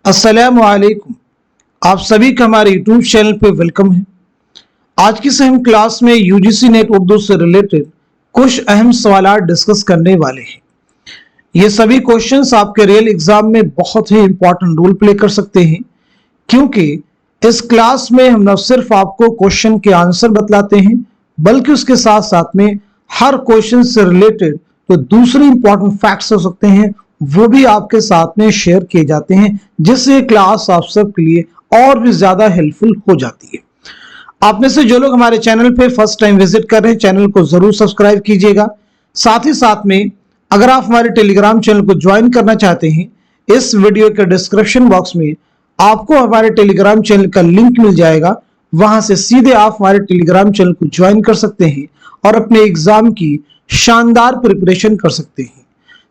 अस्सलामु अलैकुम। आप सभी का हमारे यूट्यूब चैनल पे वेलकम है। आज की हम क्लास में यूजीसी नेट उर्दू से रिलेटेड कुछ अहम सवाल डिस्कस करने वाले हैं। ये सभी क्वेश्चंस आपके रियल एग्जाम में बहुत ही इंपॉर्टेंट रोल प्ले कर सकते हैं, क्योंकि इस क्लास में हम न सिर्फ आपको क्वेश्चन के आंसर बतलाते हैं, बल्कि उसके साथ साथ में हर क्वेश्चन से रिलेटेड जो दूसरे इंपॉर्टेंट फैक्ट्स हो सकते हैं वो भी आपके साथ में शेयर किए जाते हैं, जिससे क्लास आप सबके लिए और भी ज्यादा हेल्पफुल हो जाती है। आप में से जो लोग हमारे चैनल पे फर्स्ट टाइम विजिट कर रहे हैं, चैनल को जरूर सब्सक्राइब कीजिएगा। साथ ही साथ में अगर आप हमारे टेलीग्राम चैनल को ज्वाइन करना चाहते हैं, इस वीडियो के डिस्क्रिप्शन बॉक्स में आपको हमारे टेलीग्राम चैनल का लिंक मिल जाएगा। वहां से सीधे आप हमारे टेलीग्राम चैनल को ज्वाइन कर सकते हैं और अपने एग्जाम की शानदार प्रिपरेशन कर सकते हैं।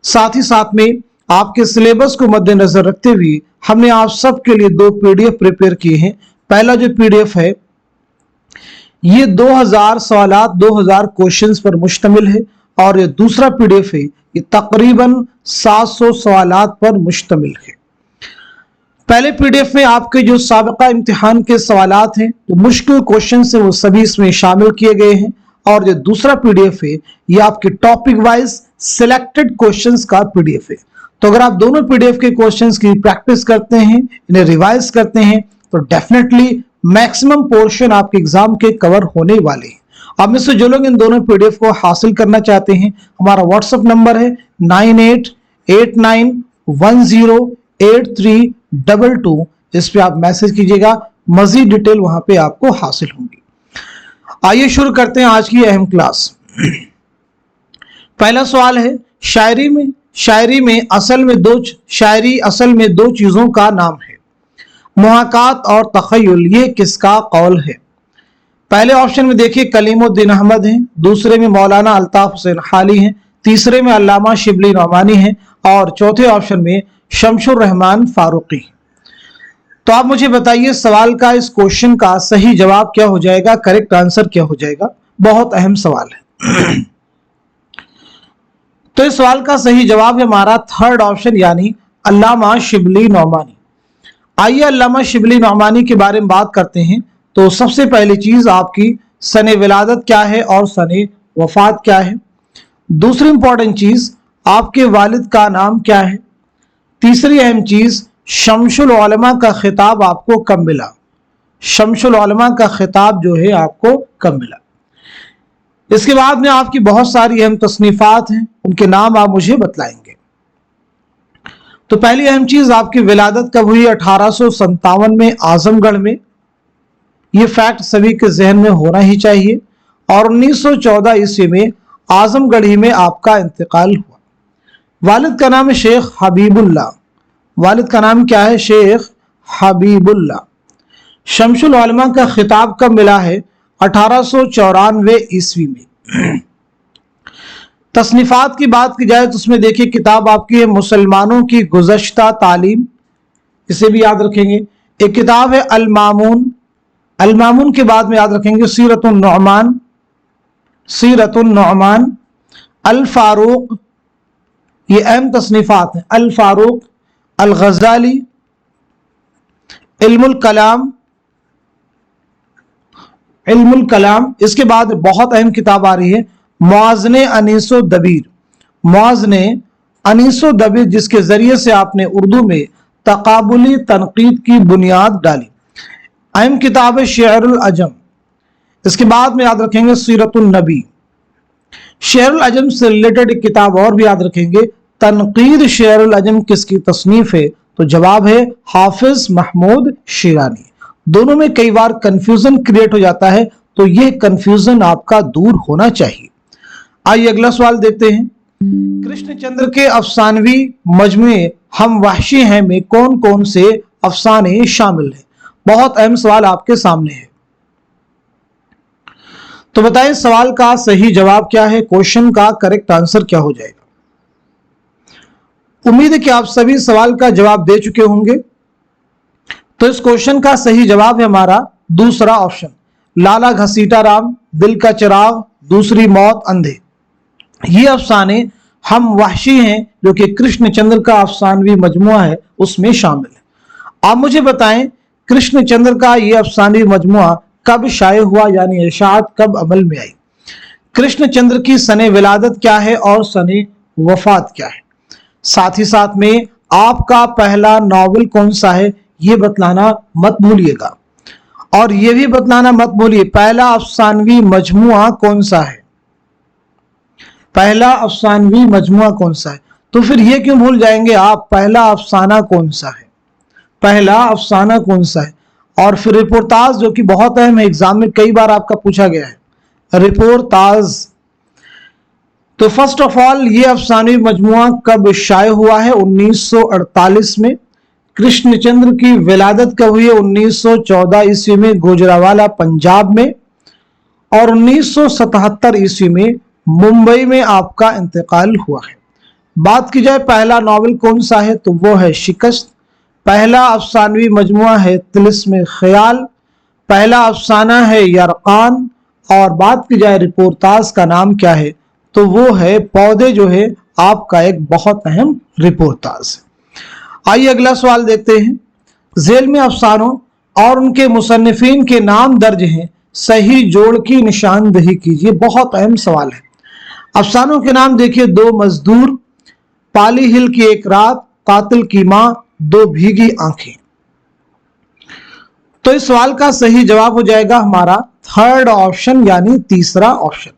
साथ ही साथ में आपके सिलेबस को मद्देनजर रखते हुए हमने आप सबके लिए 2 पीडीएफ प्रिपेयर किए हैं। पहला जो पीडीएफ है ये 2000 सवालात 2000 क्वेश्चंस पर मुश्तमिल है, और ये दूसरा पीडीएफ है ये तकरीबन 700 सवालात पर मुश्तमिल है। पहले पीडीएफ में आपके जो साबिका इम्तिहान के सवालात हैं, जो मुश्किल क्वेश्चन है, वो सभी इसमें शामिल किए गए हैं। और जो दूसरा पीडीएफ है ये आपके टॉपिक वाइज सिलेक्टेड क्वेश्चंस का पीडीएफ है। तो अगर आप दोनों पीडीएफ के क्वेश्चंस की प्रैक्टिस करते हैं, इन्हें रिवाइज करते हैं, तो डेफिनेटली मैक्सिमम पोर्शन आपके एग्जाम के कवर होने वाले हैं। आप में से जो लोग इन दोनों पीडीएफ को हासिल करना चाहते हैं, हमारा व्हाट्सएप नंबर है 9889108322। इस पे आप मैसेज कीजिएगा, मजीद डिटेल वहां पे आपको हासिल होंगी। आइए शुरू करते हैं आज की अहम क्लास। पहला सवाल है, शायरी असल में दो चीजों का नाम है, मुहाकात और तखय्युल, ये किसका कौल है? पहले ऑप्शन में देखिए कलीमुद्दीन अहमद हैं, दूसरे में मौलाना अल्ताफ हुसैन हाली हैं, तीसरे में अल्लामा शिबली नौमानी हैं, और चौथे ऑप्शन में शमशुर रहमान फारूकी। तो आप मुझे बताइए सवाल का, इस क्वेश्चन का सही जवाब क्या हो जाएगा, करेक्ट आंसर क्या हो जाएगा? बहुत अहम सवाल है। तो इस सवाल का सही जवाब है हमारा थर्ड ऑप्शन, यानी अल्लामा शिबली नौमानी। आइए अल्लामा शिबली नौमानी के बारे में बात करते हैं। तो सबसे पहली चीज आपकी सने विलादत क्या है और सने वफात क्या है। दूसरी इंपॉर्टेंट चीज आपके वालिद का नाम क्या है। तीसरी अहम चीज शमशुल उलमा का खिताब आपको कब मिला, शमशुल उलमा का खिताब जो है आपको कब मिला। इसके बाद में आपकी बहुत सारी अहम तसनीफात हैं, उनके नाम आप मुझे बतलाएंगे। तो पहली अहम चीज आपकी विलादत कब हुई, 1857 में आजमगढ़ में। ये फैक्ट सभी के जहन में होना ही चाहिए। और 1914 ईस्वी में आजमगढ़ ही में आपका इंतकाल हुआ। वालिद का नाम है शेख हबीबुल्लाह। वालिद का नाम क्या है? शेख हबीबुल्लाह। शमशुल उलमा का खिताब कब मिला है? 1894 ईस्वी में। तसनीफात की बात की जाए तो उसमें देखिए किताब आपकी है मुसलमानों की गुज़श्ता तालीम, इसे भी याद रखेंगे। एक किताब है अल मामून, अल मामून के बाद में याद रखेंगे सीरतुन नौमान, अल फारूक, ये अहम तसनीफात हैं। अल फारूक, अल गज़ाली, इल्मुल कलाम। इसके बाद बहुत अहम किताब आ रही है मुआज़ने अनीसो दबीर, मुआज़ने अनीसो दबीर, जिसके जरिए से आपने उर्दू में तकाबुली तनकीद की बुनियाद डाली। अहम किताब है शेरुल अजम। इसके बाद में याद रखेंगे सीरतुन नबी। शेरुल अजम से रिलेटेड एक किताब और भी याद रखेंगे, तनकीद शेरुल अजम किसकी तसनीफ है? तो जवाब है हाफिज महमूद शिरानी। दोनों में कई बार कंफ्यूजन क्रिएट हो जाता है, तो यह कंफ्यूजन आपका दूर होना चाहिए। आइए अगला सवाल देखते हैं। कृष्णचंद्र के अफसानवी मजमुए हम वहशी हैं में कौन कौन से अफसाने शामिल हैं? बहुत अहम सवाल आपके सामने है। तो बताएं सवाल का सही जवाब क्या है, क्वेश्चन का करेक्ट आंसर क्या हो जाएगा। उम्मीद है कि आप सभी सवाल का जवाब दे चुके होंगे। तो इस क्वेश्चन का सही जवाब है हमारा दूसरा ऑप्शन, लाला घसीटा राम, दिल का चिराग, दूसरी मौत, अंधे। ये अफसाने हम वहशी हैं जो कि कृष्णचंद्र का अफसानवी मजमुआ है उसमें शामिल है। आप मुझे बताएं कृष्णचंद्र का ये अफसानवी मजमुआ कब शाये हुआ, यानी इरशाद कब अमल में आई। कृष्णचंद्र की सने विलादत क्या है और सने वफात क्या है। साथ ही साथ में आपका पहला नॉवेल कौन सा है ये बतलाना मत भूलिएगा, और ये भी बतलाना मत भूलिए पहला अफसानवी मजमुआ कौन सा है, पहला अफसानवी मजमुआ कौन सा है। तो फिर ये क्यों भूल जाएंगे आप, पहला अफसाना कौन सा है, पहला अफसाना कौन सा है। और फिर रिपोर्टाज जो कि बहुत अहम है, एग्जाम में कई बार आपका पूछा गया है, रिपोर्टाज। तो फर्स्ट ऑफ ऑल ये अफसानवी मजमुआ कब शाये हुआ है, 1948 में। कृष्णचंद्र की विलादत कब हुई है, 1914 ईस्वी में गुजरावाला पंजाब में, और 1977 ईस्वी में मुंबई में आपका इंतकाल हुआ है। बात की जाए पहला नॉवेल कौन सा है तो वो है शिकस्त। पहला अफसानवी मजमुआ है तिलिस्म ख्याल। पहला अफसाना है यरकान। और बात की जाए रिपोर्टाज का नाम क्या है तो वो है पौधे, जो है आपका एक बहुत अहम रिपोर्टाज। आइए अगला सवाल देखते हैं। झेल में अफसानों और उनके मुसन्निफीन के नाम दर्ज हैं, सही जोड़ की निशानदही कीजिए। बहुत अहम सवाल है। अफसानों के नाम देखिए, दो मजदूर, पाली हिल की एक रात, कातिल की मां, दो भीगी आंखें। तो इस सवाल का सही जवाब हो जाएगा हमारा थर्ड ऑप्शन, यानी तीसरा ऑप्शन।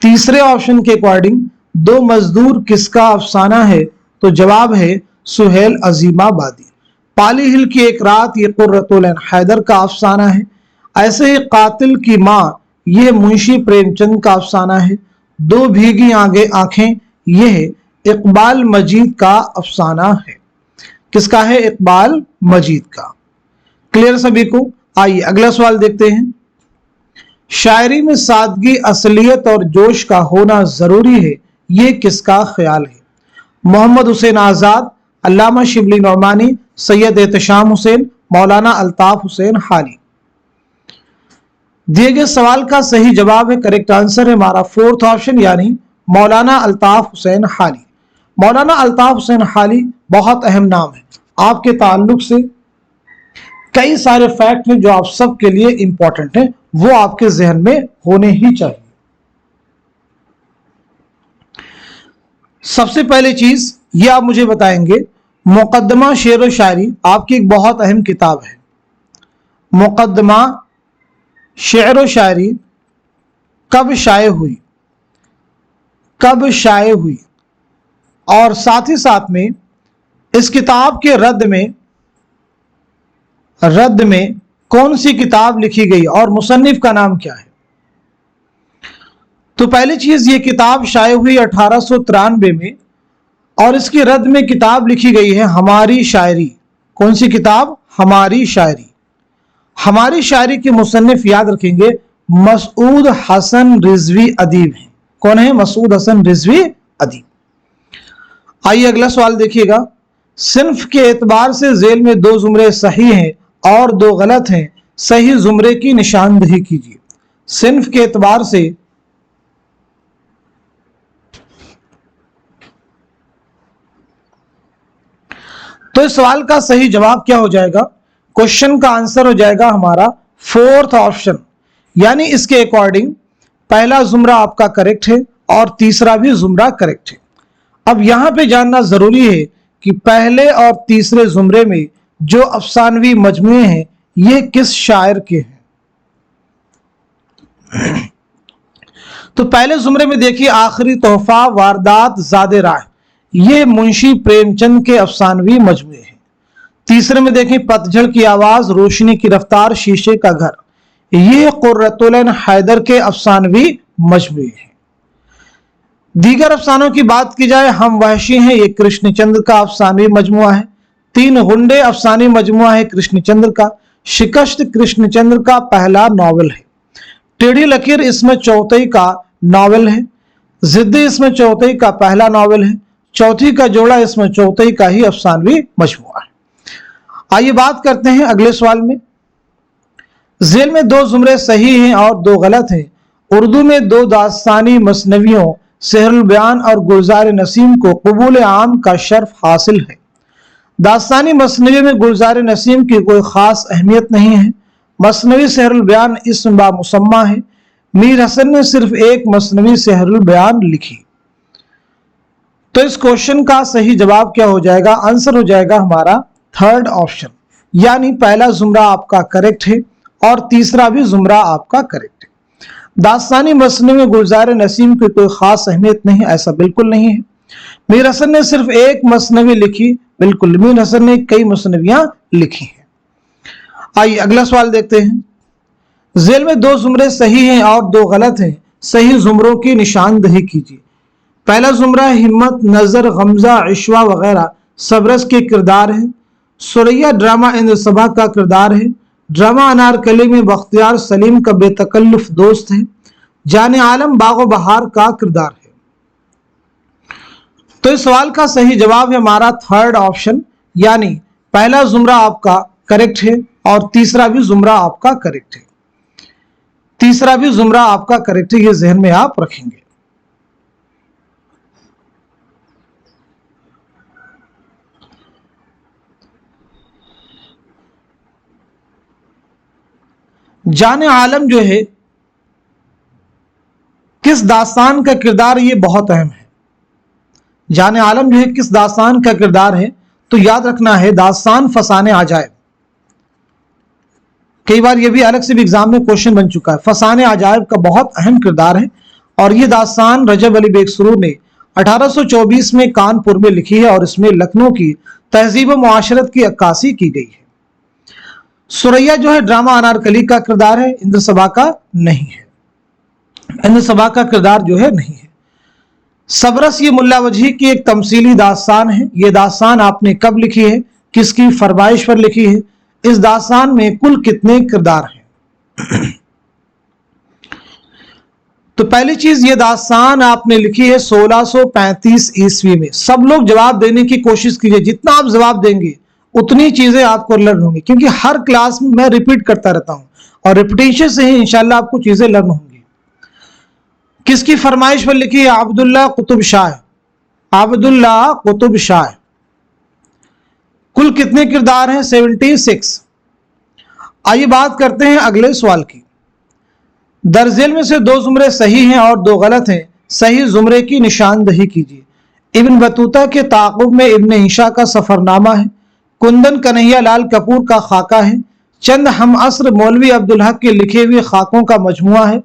तीसरे ऑप्शन के अकॉर्डिंग दो मजदूर किसका अफसाना है तो जवाब है सुहेल अजीमाबादी। पाली हिल की एक रात ये कुर्रतुल ऐन हैदर का अफसाना है। ऐसे ही कातिल की मां यह मुंशी प्रेमचंद का अफसाना है। दो भीगी आंखें यह इकबाल मजीद का अफसाना है। किसका है, इकबाल मजीद का। क्लियर सभी को। आइए अगला सवाल देखते हैं। शायरी में सादगी, असलियत और जोश का होना जरूरी है, ये किसका ख्याल है। मोहम्मद हुसैन आजाद, अल्लामा शिबली नौमानी, सैयद एहतशाम हुसैन, मौलाना अल्ताफ हुसैन हाली। दिए गए सवाल का सही जवाब है, करेक्ट आंसर है हमारा फोर्थ ऑप्शन, यानी मौलाना अल्ताफ हुसैन हाली। मौलाना अल्ताफ हुसैन हाली बहुत अहम नाम है। आपके ताल्लुक से कई सारे फैक्ट हैं जो आप सबके लिए इंपॉर्टेंट हैं, वो आपके जहन में होने ही चाहिए। सबसे पहली चीज ये आप मुझे बताएंगे, मुकद्दमा शेर व शायरी आपकी एक बहुत अहम किताब है। मुकद्दमा शेर व शायरी कब शाये हुई, कब शाये हुई, और साथ ही साथ में इस किताब के रद्द में कौन सी किताब लिखी गई और मुसन्निफ का नाम क्या है। तो पहली चीज ये किताब शाये हुई 1893 में, और इसकी रद्द में किताब लिखी गई है हमारी शायरी। कौन सी किताब, हमारी शायरी। हमारी शायरी के मुसन्निफ याद रखेंगे मसूद हसन रिजवी अदीब हैं। कौन है, मसूद हसन रिजवी अदीब। आइए अगला सवाल देखिएगा। सिन्फ के एतबार से जेल में दो जुमरे सही हैं और दो गलत हैं, सही जुमरे की निशानदही कीजिए। सिन्फ के एतबार से तो इस सवाल का सही जवाब क्या हो जाएगा, क्वेश्चन का आंसर हो जाएगा हमारा फोर्थ ऑप्शन, यानी इसके अकॉर्डिंग पहला जुमरा आपका करेक्ट है और तीसरा भी जुमरा करेक्ट है। अब यहां पे जानना जरूरी है कि पहले और तीसरे जुमरे में जो अफसानवी मजमुए हैं ये किस शायर के हैं। तो पहले जुमरे में देखिए आखिरी तोहफा, वारदात, ज़ादे राह, ये मुंशी प्रेमचंद के अफसानवी मजमुए हैं। तीसरे में देखें पतझड़ की आवाज, रोशनी की रफ्तार, शीशे का घर, ये कुर्रतुल ऐन हैदर के अफसानवी मजमुए हैं। दीगर अफसानों की बात की जाए, हम वहशी हैं, ये कृष्णचंद्र का अफसानवी मजमुआ है। तीन गुंडे अफसानी मजमुआ है कृष्णचंद्र का। शिकस्त कृष्णचंद्र का पहला नॉवेल है। टेढ़ी लकीर इसमें चौथई का नॉवेल है। जिद्दी इसमें चौथई का पहला नॉवेल है। चौथी का जोड़ा इसमें चौथई का ही अफसानवी मजमुआ है। आइए बात करते हैं अगले सवाल में। जेल में दो जुमरे सही हैं और दो गलत हैं। उर्दू में दो दास्तानी मसनवियों सेहरुल बयान और गुलजार नसीम को कबूल आम का शर्फ हासिल है। दास्तानी मसनवी में गुलजार नसीम की कोई ख़ास अहमियत नहीं है। मसनवी सहरुल बयान इस्म बा मुसम्मा है। मीर हसन ने सिर्फ एक मसनवी सहरुल बयान लिखी। तो इस क्वेश्चन का सही जवाब क्या हो जाएगा? आंसर हो जाएगा हमारा थर्ड ऑप्शन, यानी पहला जुमरा आपका करेक्ट है और तीसरा भी जुमरा आपका करेक्ट है। दास्तानी मसनवी में गुलजार नसीम की कोई खास अहमियत नहीं, ऐसा बिल्कुल नहीं है। मीर हसन ने सिर्फ एक मसनवी लिखी, बिल्कुल, मीर हसन ने कई मसनवियां लिखी हैं। आइए अगला सवाल देखते हैं। झेल में दो जुमरे सही हैं और दो गलत हैं, सही जुमरों की निशानदही कीजिए। पहला जुमरा हिम्मत, नजर, गमजा, इश्वा वगैरह सबरस के किरदार है। सुरैया ड्रामा इंद्रसभा का किरदार है। ड्रामा अनारकली में बख्तियार सलीम का बेतकल्लुफ दोस्त है। जाने आलम बागो बहार का किरदार है। तो इस सवाल का सही जवाब है हमारा थर्ड ऑप्शन, यानी पहला जुमरा आपका करेक्ट है और तीसरा भी जुमरा आपका करेक्ट है। तीसरा भी जुमरा आपका करेक्ट है, ये जहन में आप रखेंगे। जाने आलम जो है किस दास्तान का किरदार, ये बहुत अहम है। जाने आलम जो है किस दास्तान का किरदार है, तो याद रखना है दास्तान फसाने अजायब। कई बार ये भी अलग से भी एग्जाम में क्वेश्चन बन चुका है। फसाने अजायब का बहुत अहम किरदार है और ये दास्तान रजब अली बेग सुरूर ने 1824 में कानपुर में लिखी है और इसमें लखनऊ की तहजीब व मुआशरत की अक्कासी की गई है। सुरैया जो है ड्रामा अनारकली का किरदार है, इंद्रसभा का नहीं है। इंद्रसभा का किरदार जो है नहीं है। सबरस ये मुल्ला वजही की एक तमसीली दास्तान है। ये दास्तान आपने कब लिखी है, किसकी फरमाइश पर लिखी है? इस दास्तान में कुल कितने किरदार हैं? तो पहली चीज, ये दास्तान आपने लिखी है 1635 ईस्वी में। सब लोग जवाब देने की कोशिश कीजिए, जितना आप जवाब देंगे उतनी चीजें आपको लर्न होंगी, क्योंकि हर क्लास में मैं रिपीट करता रहता हूं और रिपीटेशन से ही इंशाल्लाह आपको चीजें लर्न होंगी। किसकी फरमाइश पर लिखी है? अब्दुल्ला कुतुब शाह। अब्दुल्ला कुतुब शाह। कुल कितने किरदार हैं? 76। आइए बात करते हैं अगले सवाल की। दरजेल में से दो जुमरे सही हैं और दो गलत हैं, सही जुमरे की निशानदही कीजिए। इब्न बतूता के ताक़ुब में इब्न ईशा का सफरनामा है। कुंदन कन्हैया लाल कपूर का खाका है। चंद हम असर मौलवी अब्दुल हक के लिखे हुए खाकों का मजमुआ है।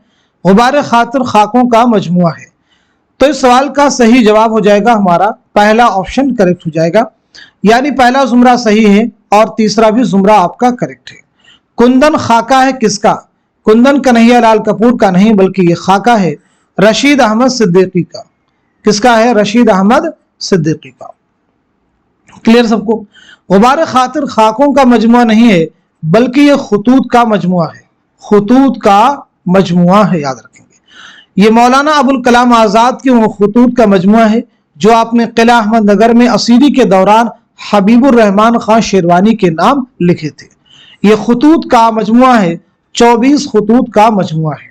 गुबार खातिर खाकों का मजमुआ है। तो इस सवाल का सही जवाब हो जाएगा हमारा पहला ऑप्शन करेक्ट हो जाएगा, यानी पहला जुमरा सही है और तीसरा भी जुमरा आपका करेक्ट है। कुंदन खाका है किसका? कुंदन कन्हैया लाल कपूर का नहीं, बल्कि ये खाका है रशीद अहमद सिद्दीकी का। किसका है? रशीद अहमद सिद्दीकी का। क्लियर सबको? गुबार खातिर खाकों का मजमुआ नहीं है, बल्कि ये खुतूत का मजमुआ है। खुतूत का मजमुआ है, याद रखेंगे। ये मौलाना अबुल कलाम आजाद के वो खुतूत का मजमुआ है जो आपने किला अहमद नगर में असीरी के दौरान हबीबुर रहमान खान शेरवानी के नाम लिखे थे। ये खुतूत का मजमुआ है, 24 खुतूत का मजमुआ है।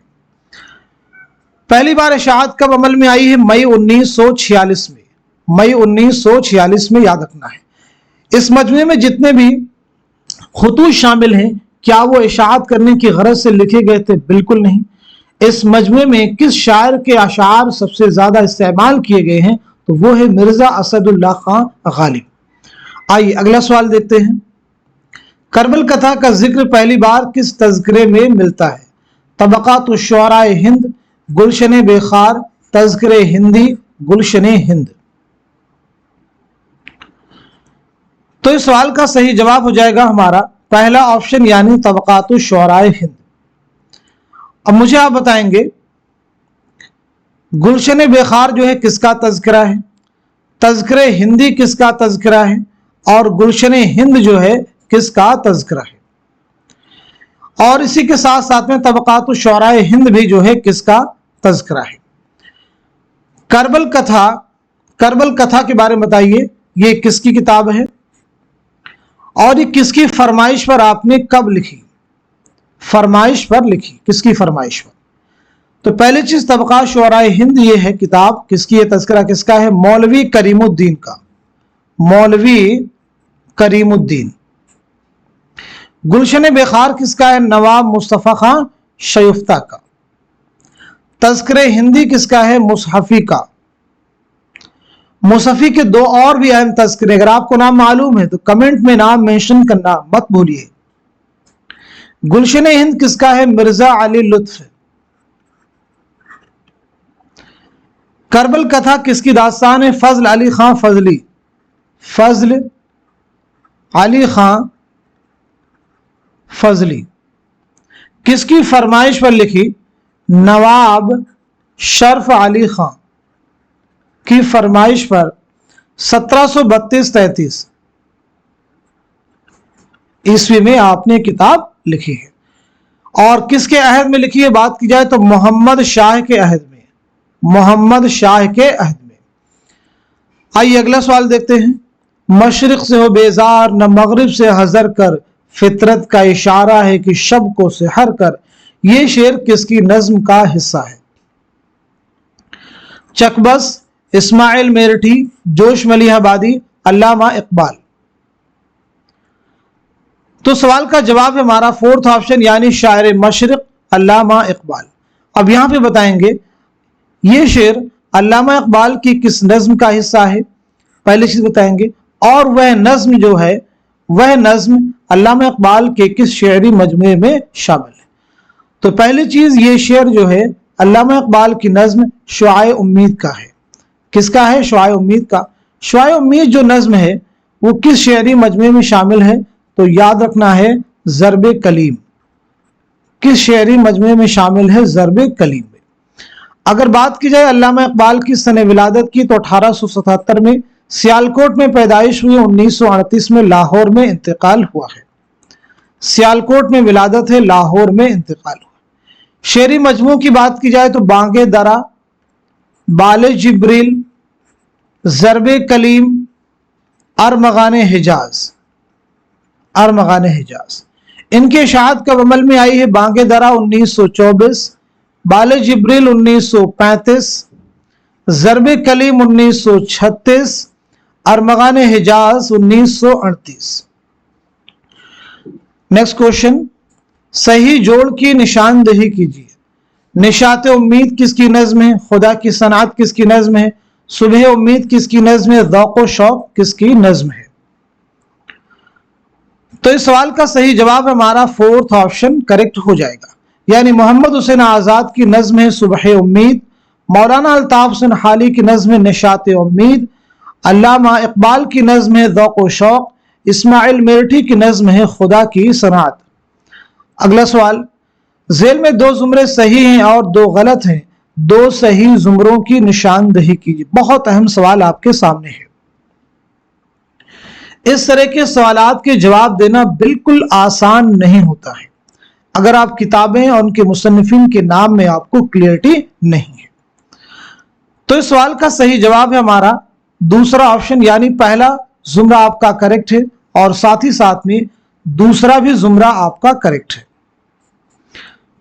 पहली बार इशाअत कब अमल में आई है? मई 1946 में। मई 1946 में, याद रखना है। इस मजमुए में जितने भी खुतूत शामिल हैं, क्या वो इशाअत करने की गरज से लिखे गए थे? बिल्कुल नहीं। इस मजमुए में किस शायर के अशार सबसे ज्यादा इस्तेमाल किए गए हैं? तो वो है मिर्जा असदुल्लाह खान गालिब। आइए अगला सवाल देखते हैं। करबल कथा का जिक्र पहली बार किस तज़किरे में मिलता है? तबक़ात शुअराए हिंद, गुलशन बेखार, तज़किरे हिंदी, गुलशन हिंद। तो इस सवाल का सही जवाब हो जाएगा हमारा पहला ऑप्शन, यानी तबक़ात शुअराए हिंद। अब मुझे आप बताएंगे गुलशन बेखार जो है किसका तज़किरा है, तज़किरे हिंदी किसका तज़किरा है और गुलशन हिंद जो है किसका तज़किरा है? और इसी के साथ साथ में तबक़ात शुअराए हिंद भी जो है किसका तज़किरा है? करबल कथा के बारे में बताइए, ये किसकी किताब है और ये किसकी फरमाइश पर आपने कब लिखी? फरमाइश पर लिखी, किसकी फरमाइश पर? तो पहली चीज तबक़ात शुअराए हिंद ये है किताब, किसकी? ये तज़किरा किसका है? मौलवी करीमुद्दीन का। मौलवी करीमुद्दीन। गुलशन बेखार किसका है? नवाब मुस्तफ़ा खां शयुफ्ता का। तज़किरे हिंदी किसका है? मुसहफ़ी का। मुसहफ़ी के दो और भी अहम तज़किरे, अगर आपको नाम मालूम है तो कमेंट में नाम मेंशन करना मत भूलिए। गुलशन हिंद किसका है? मिर्जा अली लुत्फ। करबल कथा किसकी दास्तान है? फजल अली खां फजली। फजल अली खां फजली। किसकी फरमाइश पर लिखी? नवाब शर्फ अली खां की फरमाइश पर 1732-33 ईस्वी में आपने किताब लिखी है। और किसके अहद में लिखी है बात की जाए तो मोहम्मद शाह के अहद में। मोहम्मद शाह के अहद में। आइए अगला सवाल देखते हैं। मशरिक से हो बेजार न मगरिब से हजर कर, फितरत का इशारा है कि शब को सहर कर। ये शेर किसकी नज्म का हिस्सा है? चकबस, इस्माइल मेरठी, जोश मलिहाबादी, अल्लामा इकबाल। तो सवाल का जवाब है हमारा फोर्थ ऑप्शन यानी शायर मशरिक अल्लामा इकबाल। अब यहां पे बताएंगे ये शेर अल्लामा इकबाल की किस नज्म का हिस्सा है, पहली चीज बताएंगे। और वह नज्म जो है वह नज्म अल्लामा इकबाल के किस शेरी मजमूए में शामिल है। तो पहली चीज ये शेर जो है अल्लामा इकबाल की नज्म शुआए उम्मीद का है। किसका है? शुआए उम्मीद का। शुआए उम्मीद जो नज्म है वो किस शेरी मजमूए में शामिल है? तो याद रखना है ज़र्बे कलीम। किस शेरी मजमूए में शामिल है? ज़र्बे कलीम में। अगर बात की जाए अल्लामा इकबाल की सने विलादत की तो 1877 में सियालकोट में पैदाइश हुई, 1938 में लाहौर में इंतकाल हुआ है। सियालकोट में विलादत है, लाहौर में इंतकाल हुआ। शेरी मजमू की बात की जाए तो बांगे दरा, बाले जिब्रील, ज़र्बे कलीम, अरमगाने हिजाज। अरमगाने हिजाज इनके इशाअत कब अमल में आई है? बांगे दरा 1924, बाले जिब्रील 1935, ज़र्बे कलीम 1936, अरमगाने हिजाज 1938। नेक्स्ट क्वेश्चन, सही जोड़ की निशानदेही कीजिए। निशात उम्मीद किसकी नज्म है? खुदा की सनात किसकी नज्म है? सुबह उम्मीद किसकी नज्म है? ज़ौक़ शौक़ किसकी नज्म है? तो इस सवाल का सही जवाब हमारा फोर्थ ऑप्शन करेक्ट हो जाएगा, यानी मोहम्मद हुसैन आज़ाद की नज्म है सुबह उम्मीद, मौलाना अल्ताफ हुसैन हाली की नज्म है निशात उम्मीद, अल्लामा इकबाल की नज्म है ज़ौक़ शौक़, इस्माइल मेरठी की नज्म है खुदा की सनात। अगला सवाल, झेल में दो जुमरे सही हैं और दो गलत हैं, दो सही जुमरों की निशानदेही कीजिए। बहुत अहम सवाल आपके सामने है। इस तरह के सवालात के जवाब देना बिल्कुल आसान नहीं होता है अगर आप किताबें और उनके मुसन्निफिन के नाम में आपको क्लियरिटी नहीं है। तो इस सवाल का सही जवाब है हमारा दूसरा ऑप्शन, यानी पहला जुमरा आपका करेक्ट है और साथ ही साथ में दूसरा भी जुमरा आपका करेक्ट है।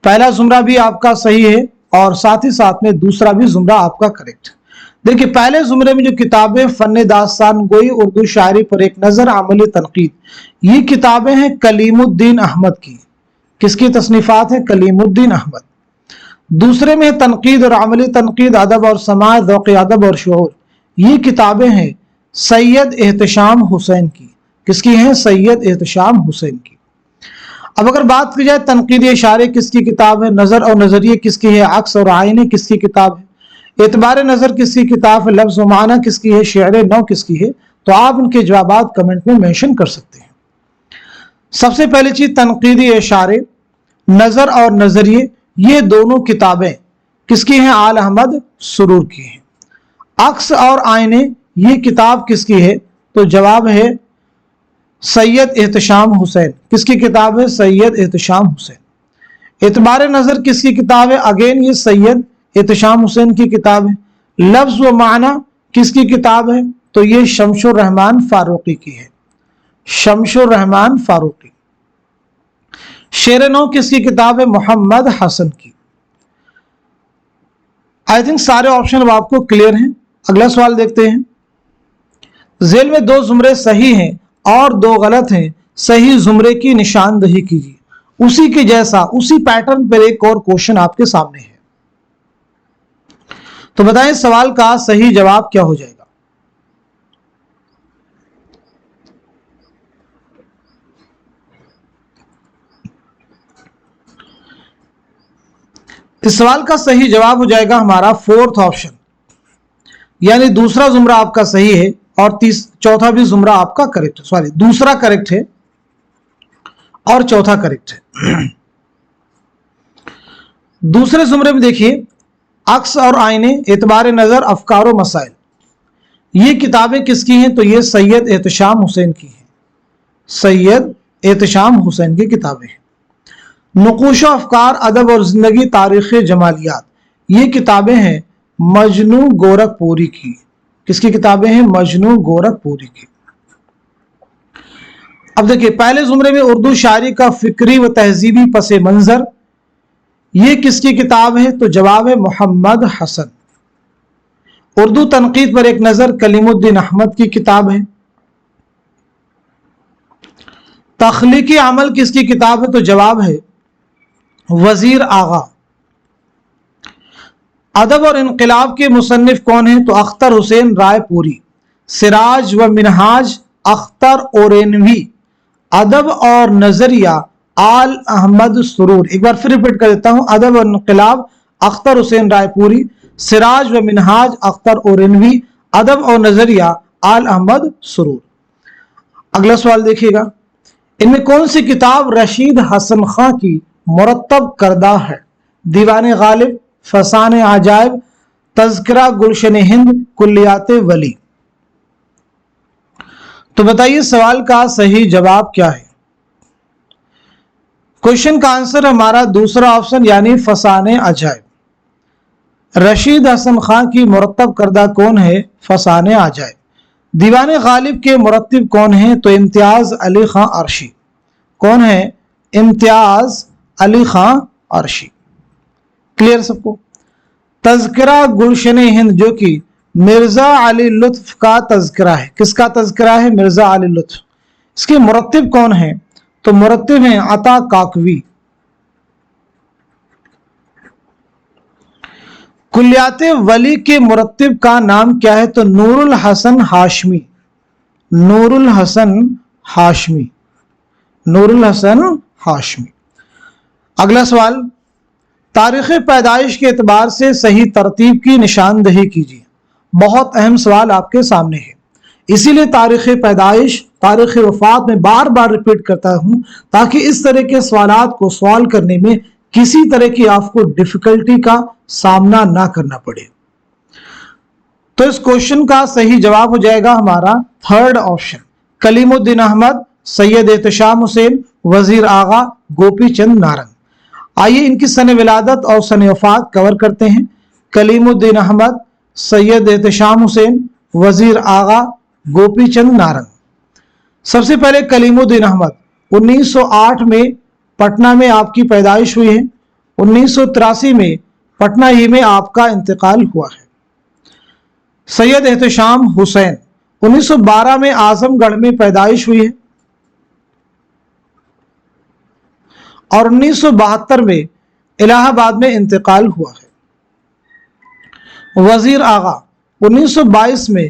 पहला जुमरा भी आपका सही है और साथ ही साथ में दूसरा भी जुमरा आपका करेक्ट है। देखिए पहले जुमरे में जो किताबें फन्ने दास्तान गोई, उर्दू शायरी पर एक नजर, अमली तनकीद, ये किताबें हैं कलीमुद्दीन अहमद की। किसकी तसनीफात है? कलीमुद्दीन अहमद। दूसरे में तनकीद और अमली तनकीद, अदब और समाज, ज़ौक़ अदब और शऊर, ये किताबें हैं सैयद एहतशाम हुसैन की। किसकी हैं? सैयद एहतशाम हुसैन की। अब अगर बात की जाए तनकीद इशारे किसकी किताब है? नज़र और नज़रिए किसकी है? अक्स और आईने किसकी किताब है? एतबार नज़र किसकी किताब है? लफ्ज़ व माना किसकी है? शेर नौ किसकी है? तो आप इनके जवाब कमेंट में मेंशन कर सकते हैं। सबसे पहली चीज तनकीदी इशारे, नज़र और नज़रिए, ये दोनों किताबें किसकी हैं? आल अहमद सुरूर की हैं। अक्स और आईने, ये किताब किसकी है? तो जवाब है सैयद एहतशाम हुसैन। किसकी किताब है? सैयद एहतशाम हुसैन। एतबार नज़र किसकी किताब है? अगेन ये सैयद एहतशाम हुसैन की किताब है। लफ्ज़ व माना किसकी किताब है? तो ये शमशुर रहमान फारूकी की है। शमशुर रहमान फारूकी। शेर नौ किसकी किताब है? मोहम्मद हसन की। आई थिंक सारे ऑप्शन अब आपको क्लियर हैं। अगला सवाल देखते हैं। झेल में दो जुमरे सही हैं اور 2 غلط ہیں، صحیح زمرے کی نشاندہی کیجیے۔ اسی کے جیسا، اسی پیٹرن پر ایک اور کوشچن آپ کے سامنے ہے، تو بتائیں سوال کا صحیح جواب کیا ہو جائے گا؟ اس سوال کا صحیح جواب ہو جائے گا ہمارا 4تھ آپشن، یعنی دوسرا زمرہ آپ کا صحیح ہے اور چوتھا بھی زمرہ آپ کا کریکٹ ہے، سوری دوسرا کریکٹ ہے اور چوتھا کریکٹ ہے۔ دوسرے زمرے میں دیکھیے، عکس اور آئینے، اعتبار نظر، افکار و مسائل، یہ کتابیں کس کی ہیں؟ تو یہ سید احتشام حسین کی ہیں، سید احتشام حسین کی کتابیں ہیں۔ نقوش و افکار، ادب اور زندگی، تاریخ جمالیات، یہ کتابیں ہیں مجنو گورکھ پوری کی۔ کس کی کتابیں ہیں؟ مجنو گورکھ پوری کی۔ اب دیکھیں پہلے زمرے میں اردو شاعری کا فکری و تہذیبی پس منظر، یہ کس کی کتاب ہے؟ تو جواب ہے محمد حسن۔ اردو تنقید پر ایک نظر، کلیم الدین احمد کی کتاب ہے۔ تخلیقی عمل کس کی کتاب ہے؟ تو جواب ہے وزیر آغا۔ ادب اور انقلاب کے مصنف کون ہیں؟ تو اختر حسین رائے پوری۔ سراج و منہاج اختر اورینوی۔ ادب اور نظریہ آل احمد سرور۔ ایک بار پھر ریپیٹ کر دیتا ہوں، ادب اور انقلاب اختر حسین رائے پوری، سراج و منہاج اختر اورینوی، ادب اور نظریہ آل احمد سرور۔ اگلا سوال دیکھیے گا، ان میں کون سی کتاب رشید حسن خاں کی مرتب کردہ ہے؟ دیوان غالب، فسانہ عجائب، تذکرہ گلشن ہند، کلیات ولی۔ تو بتائیے سوال کا صحیح جواب کیا ہے؟ کوشچن کا آنسر ہمارا دوسرا آپشن یعنی فسانہ عجائب۔ رشید حسن خان کی مرتب کردہ کون ہے؟ فسانہ عجائب۔ دیوان غالب کے مرتب کون ہیں؟ تو امتیاز علی خان عرشی۔ کون ہے؟ امتیاز علی خان عرشی۔ کلیئر سب کو؟ تذکرہ گلشن ہند جو کہ مرزا علی لطف کا تذکرہ ہے، کس کا تذکرہ ہے؟ مرزا علی لطف۔ اس کے مرتب کون ہیں؟ تو مرتب ہیں عطا کاکوی۔ کلیات ولی کے مرتب کا نام کیا ہے؟ تو نور الحسن ہاشمی۔ نور الحسن ہاشمی۔ نور الحسن ہاشمی۔ اگلا سوال، تاریخ پیدائش کے اعتبار سے صحیح ترتیب کی نشاندہی کیجیے۔ بہت اہم سوال آپ کے سامنے ہے، اسی لیے تاریخ پیدائش، تاریخ وفات میں بار بار ریپیٹ کرتا ہوں تاکہ اس طرح کے سوالات کو سوالو کرنے میں کسی طرح کی آپ کو ڈیفیکلٹی کا سامنا نہ کرنا پڑے۔ تو اس کوشچن کا صحیح جواب ہو جائے گا ہمارا 3rd آپشن، کلیم الدین احمد، سید احتشام حسین، وزیر آغا، گوپی چند نارنگ۔ آئیے ان کی سن ولادت اور سن وفات کور کرتے ہیں۔ کلیم الدین احمد، سید احتشام حسین، وزیر آغا، گوپی چند نارنگ۔ سب سے پہلے کلیم الدین احمد 1908 میں پٹنہ میں آپ کی پیدائش ہوئی ہے، 1983 میں پٹنہ ہی میں آپ کا انتقال ہوا ہے۔ سید احتشام حسین 1912 میں اعظم گڑھ میں پیدائش ہوئی ہے اور 1972 میں الہ آباد میں انتقال ہوا ہے۔ وزیر آغا 1922 میں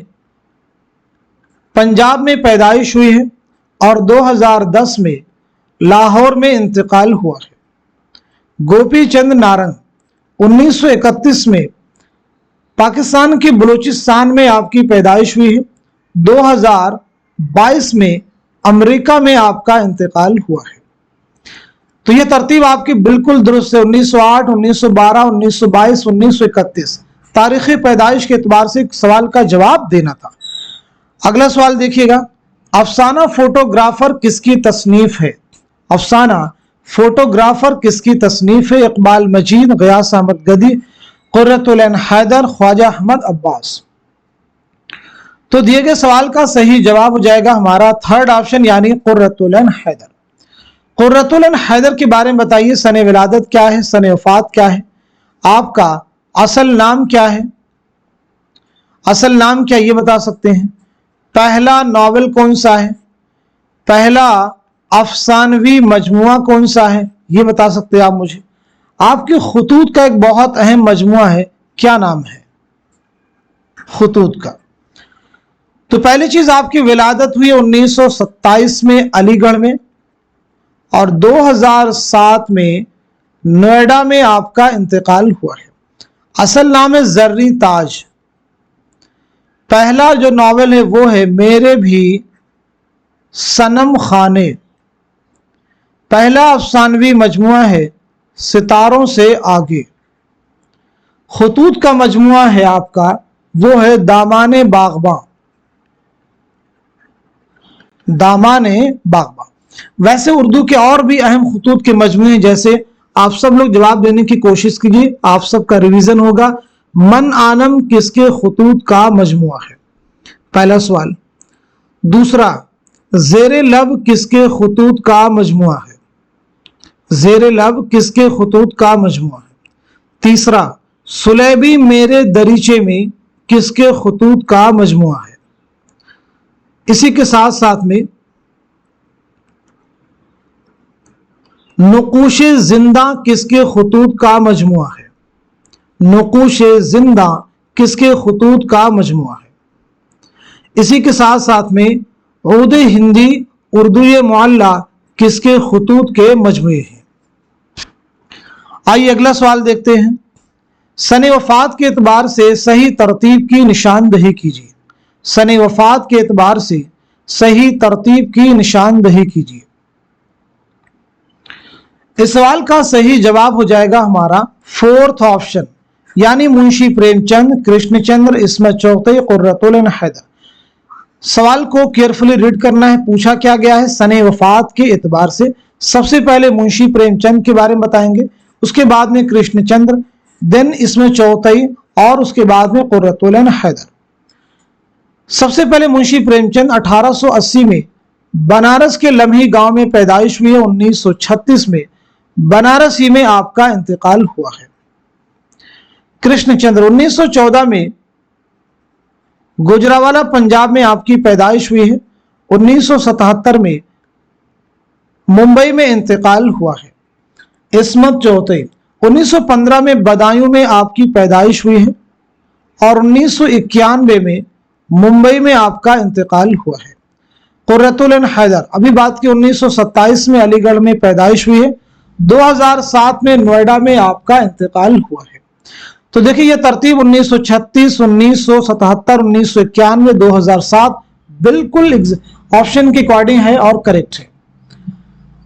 پنجاب میں پیدائش ہوئی ہے اور 2010 میں لاہور میں انتقال ہوا ہے۔ گوپی چند نارنگ 1931 میں پاکستان کے بلوچستان میں آپ کی پیدائش ہوئی ہے، 2022 میں امریکہ میں آپ کا انتقال ہوا ہے۔ تو یہ ترتیب آپ کی بالکل درست ہے، 1908، 1912، 1922، 1931 تاریخ پیدائش کے اعتبار سے سوال کا جواب دینا تھا۔ اگلا سوال دیکھیے گا، افسانہ فوٹوگرافر کس کی تصنیف ہے؟ افسانہ فوٹوگرافر کس کی تصنیف ہے؟ اقبال مجید، غیاث احمد گدی، قرۃ العین حیدر، خواجہ احمد عباس۔ تو دیے گئے سوال کا صحیح جواب ہو جائے گا ہمارا 3rd آپشن یعنی قرۃ العین حیدر۔ قرۃ العین حیدر کے بارے میں بتائیے، سن ولادت کیا ہے، سن وفات کیا ہے، آپ کا اصل نام کیا ہے؟ اصل نام کیا یہ بتا سکتے ہیں؟ پہلا ناول کون سا ہے؟ पहला अफसानवी मजमुआ कौन सा है, ये बता सकते हैं आप मुझे। आपके खुतूत का एक बहुत अहम मजमुआ है, क्या नाम है खुतूत का। तो पहली चीज, आपकी विलादत हुई 1927 में अलीगढ़ में, और 2007 में नोएडा में आपका इंतकाल हुआ है। असल नाम है जर्री ताज। पहला जो नावल है वो है मेरे भी सनम खाने। पहला अफसानवी मजमुआ है सितारों से आगे। खुतूत का मजमुआ है आपका वो है दामाने बागबां। दामाने बागबां। वैसे उर्दू के और भी अहम खुतूत के मजमुए हैं, जैसे आप सब लोग जवाब देने की कोशिश कीजिए, आप सबका रिवीजन होगा। मन आनम किसके खुतूत का मजमुआ है, पहला सवाल। दूसरा, जेरे लब किसके खुतूत का मजमुआ है, जेरे लब किसके खुतूत का मजमुआ है। तीसरा, सुलेबी मेरे दरीचे में किसके खुतूत का मजमुआ है। इसी के साथ साथ में नुकूशे जिंदा किसके खुतूत का मजमुआ है, नुकूशे जिंदा किसके खुतूत का मजमुआ है। इसी के साथ साथ में उर्दू हिंदी उर्दू मुअल्ला किसके खुतूत के मजमुए हैं। आइए अगला सवाल देखते हैं। सने वफात के एतबार से सही तरतीब की निशानदही कीजिए। सने वफात के एतबार से सही तरतीब की निशानदही कीजिए। इस सवाल का सही जवाब हो जाएगा हमारा फोर्थ ऑप्शन, यानी मुंशी प्रेमचंद, कृष्णचंद्र, इस्मत चौगतई, कुर्रतुल ऐन हैदर। सवाल को केयरफुली रीड करना है। पूछा क्या गया है, सने वफात के एतबार से। सबसे पहले मुंशी प्रेमचंद के बारे में बताएंगे, उसके बाद में कृष्णचंद्र, देन इस्मत चौगतई, और उसके बाद में कुर्रतुल ऐन हैदर। सबसे पहले मुंशी प्रेमचंद 1880 में बनारस के लम्ही गांव में पैदाइश हुई है। 1936 में बनारस ही में आपका इंतकाल हुआ है। कृष्णचंद्र 1914 में गुजरावाला पंजाब में आपकी पैदाइश हुई है। 1977 में मुंबई में इंतकाल हुआ है। इस्मत चौगतई 1915 में बदायूं में आपकी पैदाइश हुई है, और 1991 में मुंबई में आपका इंतकाल हुआ है। कुर्रतुल ऐन हैदर अभी बात की 1927 में अलीगढ़ में पैदाइश हुई है। 2007 में नोएडा में आपका इंतकाल हुआ है। तो देखिए ये तरतीब 1936, 1977, 1991, 2007 बिल्कुल ऑप्शन के अकॉर्डिंग है और करेक्ट है।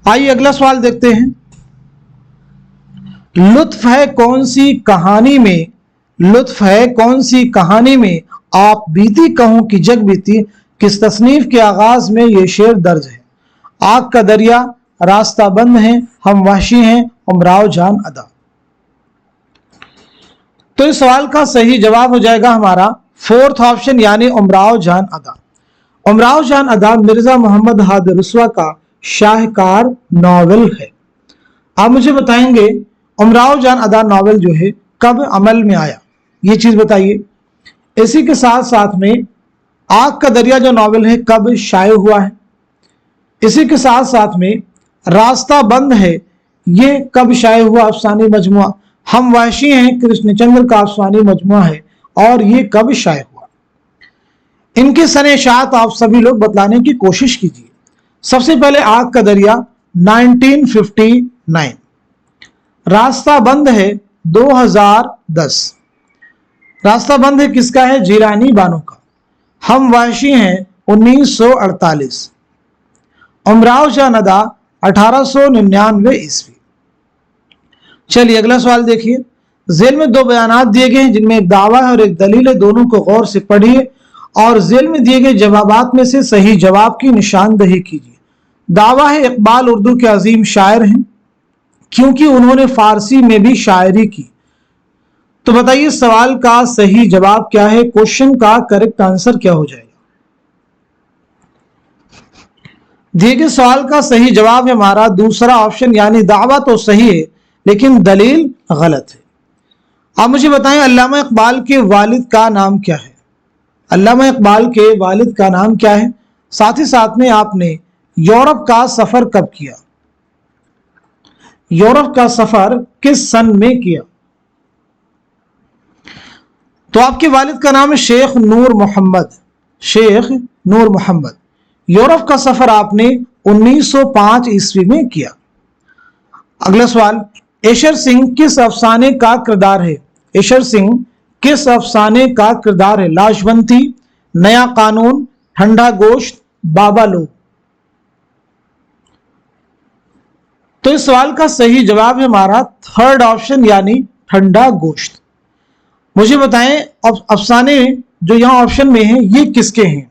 आइए अगला सवाल देखते हैं। लुत्फ है कौन सी कहानी में, लुत्फ है कौन सी कहानी में आप बीती कहूं कि जग बीती, किस तसनीफ के आगाज में ये शेर दर्ज है। आग का दरिया, रास्ता बंद है, हम वहशी हैं, उमराव जान अदा। तो इस सवाल का सही जवाब हो जाएगा हमारा फोर्थ ऑप्शन, यानी उमराव जान अदा। उमराव जान अदा मिर्जा मोहम्मद हादिर रुस्वा का शाहकार नॉवेल है। आप मुझे बताएंगे उमराव जान अदा नॉवेल जो है कब अमल में आया, ये चीज बताइए। इसी के साथ साथ में आग का दरिया जो नॉवेल है कब शाये हुआ है। इसी के साथ साथ में रास्ता बंद है ये कब शाये हुआ अफसानी मजमुआ। हम वहशी हैं कृष्णचंद्र का अफसानी मजमुआ है, और ये कब शाये हुआ। इनके सने-ए-शात आप सभी लोग बतलाने की कोशिश कीजिए। सबसे पहले आग का दरिया 1959, रास्ता बंद है 2010। रास्ता बंद है किसका है, जिलानी बानो का। हम वहशी हैं 1948। उमराव जान अदा 1899 ईस्वी। चलिए अगला सवाल देखिए। जेल में दो बयानात दिए गए हैं, जिनमें एक दावा है और एक दलील है। दोनों को गौर से पढ़िए और जेल में दिए गए जवाबात में से सही जवाब की निशानदही कीजिए। दावा है इकबाल उर्दू के अजीम शायर हैं, क्योंकि उन्होंने फारसी में भी शायरी की। तो बताइए सवाल का सही जवाब क्या है, क्वेश्चन का करेक्ट आंसर क्या हो जाएगा। दिए गए सवाल का सही जवाब है हमारा दूसरा ऑप्शन, यानी दावा तो सही है लेकिन दलील गलत है। आप मुझे बताएं अल्लामा इकबाल के वालिद का नाम क्या है। अल्लामा इकबाल के वालिद का नाम क्या है। साथ ही साथ में आपने یورپ کا سفر کب کیا؟ یورپ کا سفر کس سن میں کیا؟ تو آپ کے والد کا نام ہے شیخ نور محمد، شیخ نور محمد۔ یورپ کا سفر آپ نے 1905 عیسوی میں کیا۔ اگلا سوال، ایشر سنگھ کس افسانے کا کردار ہے؟ ایشر سنگھ کس افسانے کا کردار ہے؟ لاجونتی، نیا قانون، ٹھنڈا گوشت، بابا لوگ۔ تو اس سوال کا صحیح جواب ہے ہمارا تھرڈ آپشن یعنی ٹھنڈا گوشت۔ مجھے بتائیں افسانے جو یہاں آپشن میں ہیں یہ کس کے ہیں،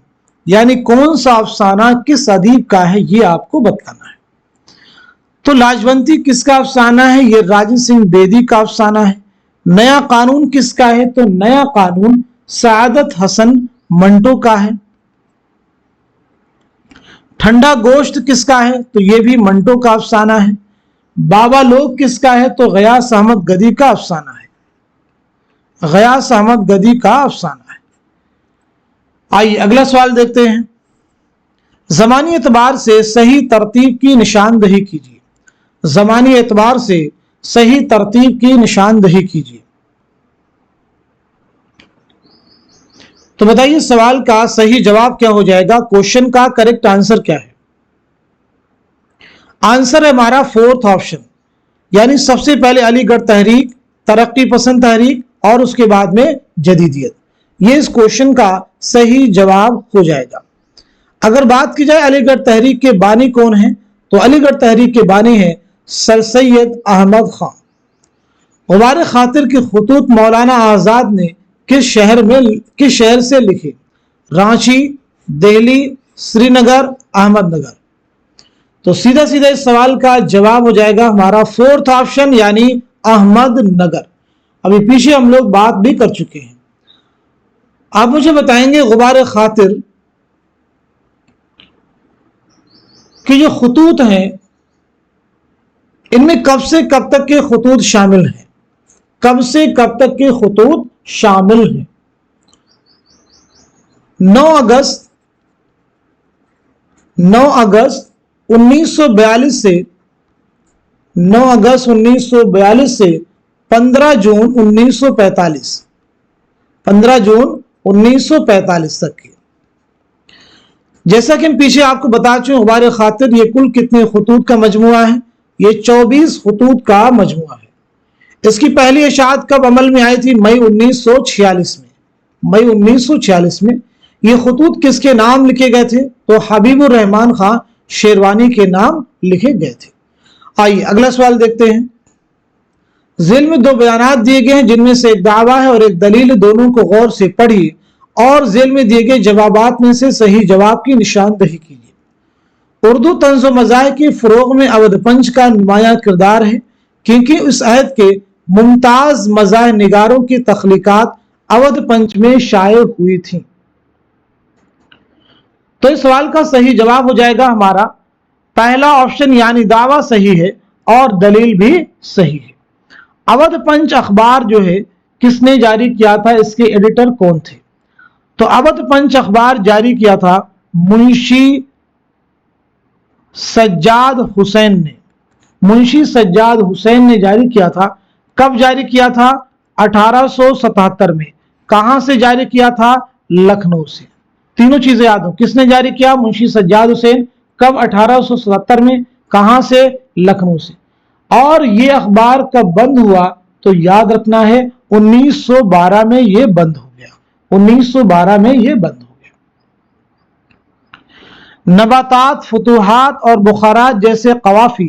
یعنی کون سا افسانہ کس ادیب کا ہے یہ آپ کو بتانا ہے۔ تو لاجونتی کس کا افسانہ ہے؟ یہ راجن سنگھ بیدی کا افسانہ ہے۔ نیا قانون کس کا ہے؟ تو نیا قانون سعادت حسن منٹو کا ہے۔ ٹھنڈا گوشت کس کا ہے؟ تو یہ بھی منٹو کا افسانہ ہے۔ بابا لوگ کس کا ہے؟ تو غیاث احمد گدی کا افسانہ ہے، غیاث احمد گدی کا افسانہ ہے۔ آئیے اگلا سوال دیکھتے ہیں۔ زمانی اعتبار سے صحیح ترتیب کی نشاندہی کیجیے۔ زمانی اعتبار سے صحیح ترتیب کی نشاندہی کیجیے۔ تو بتائیے سوال کا صحیح جواب کیا ہو جائے گا؟ کوشچن کا کریکٹ آنسر کیا ہے؟ آنسر ہے ہمارا فورتھ آپشن، یعنی سب سے پہلے علی گڑھ تحریک، ترقی پسند تحریک اور اس کے بعد میں جدیدیت، یہ اس کوشچن کا صحیح جواب ہو جائے گا۔ اگر بات کی جائے علی گڑھ تحریک کے بانی کون ہیں، تو علی گڑھ تحریک کے بانی ہیں سر سید احمد خان۔ غبار خاطر کے خطوط مولانا آزاد نے کس شہر سے لکھے؟ رانچی، دہلی، سری نگر، احمد نگر۔ تو سیدھا سیدھا اس سوال کا جواب ہو جائے گا ہمارا فورتھ آپشن یعنی احمد نگر۔ ابھی پیچھے ہم لوگ بات بھی کر چکے ہیں۔ آپ مجھے بتائیں گے غبار خاطر کہ جو خطوط ہیں ان میں کب سے کب تک کے خطوط شامل ہیں؟ کب سے کب تک کے خطوط شامل ہیں؟ 9 اگست 1942 سے 9 اگست 1942 سے 15 جون 1945 15 جون 1945 تک کے۔ جیسا کہ ہم پیچھے آپ کو بتا چکے غبار خاطر یہ کل کتنے خطوط کا مجموعہ ہے؟ یہ 24 خطوط کا مجموعہ ہے۔ اس کی پہلی اشاعت کب عمل میں آئی تھی؟ مئی 1946 میں۔ مئی 1946 میں یہ خطوط کس کے نام لکھے گئے تھے؟ تو حبیب الرحمان خان شیروانی کے نام لکھے گئے تھے۔ آئیے اگلا سوال دیکھتے ہیں۔ ذیل میں 2 بیانات دیے گئے ہیں جن میں سے ایک دعویٰ ہے اور ایک دلیل، دونوں کو غور سے پڑھیے اور ذیل میں دیے گئے جوابات میں سے صحیح جواب کی نشاندہی کیجیے۔ اردو طنز و مزاح کے فروغ میں اودھ پنچ کا نمایاں کردار ہے کیونکہ اس عہد کے ممتاز مزاح نگاروں کی تخلیقات اودھ پنچ میں شائع ہوئی تھیں۔ تو اس سوال کا صحیح جواب ہو جائے گا ہمارا پہلا آپشن یعنی دعویٰ صحیح ہے اور دلیل بھی صحیح ہے۔ اودھ پنچ اخبار جو ہے کس نے جاری کیا تھا؟ اس کے ایڈیٹر کون تھے؟ تو اودھ پنچ اخبار جاری کیا تھا منشی سجاد حسین نے۔ منشی سجاد حسین نے جاری کیا تھا۔ کب جاری کیا تھا؟ 1877 میں۔ کہاں سے جاری کیا تھا؟ لکھنؤ سے۔ تینوں چیزیں یاد ہوں، کس نے جاری کیا؟ منشی سجاد حسین۔ کب؟ 1877 میں۔ کہاں سے؟ لکھنؤ سے۔ اور یہ اخبار کب بند ہوا؟ تو یاد رکھنا ہے 1912 میں یہ بند ہو گیا۔ 1912 میں یہ بند ہو گیا۔ نباتات، فتوحات اور بخارات جیسے قوافی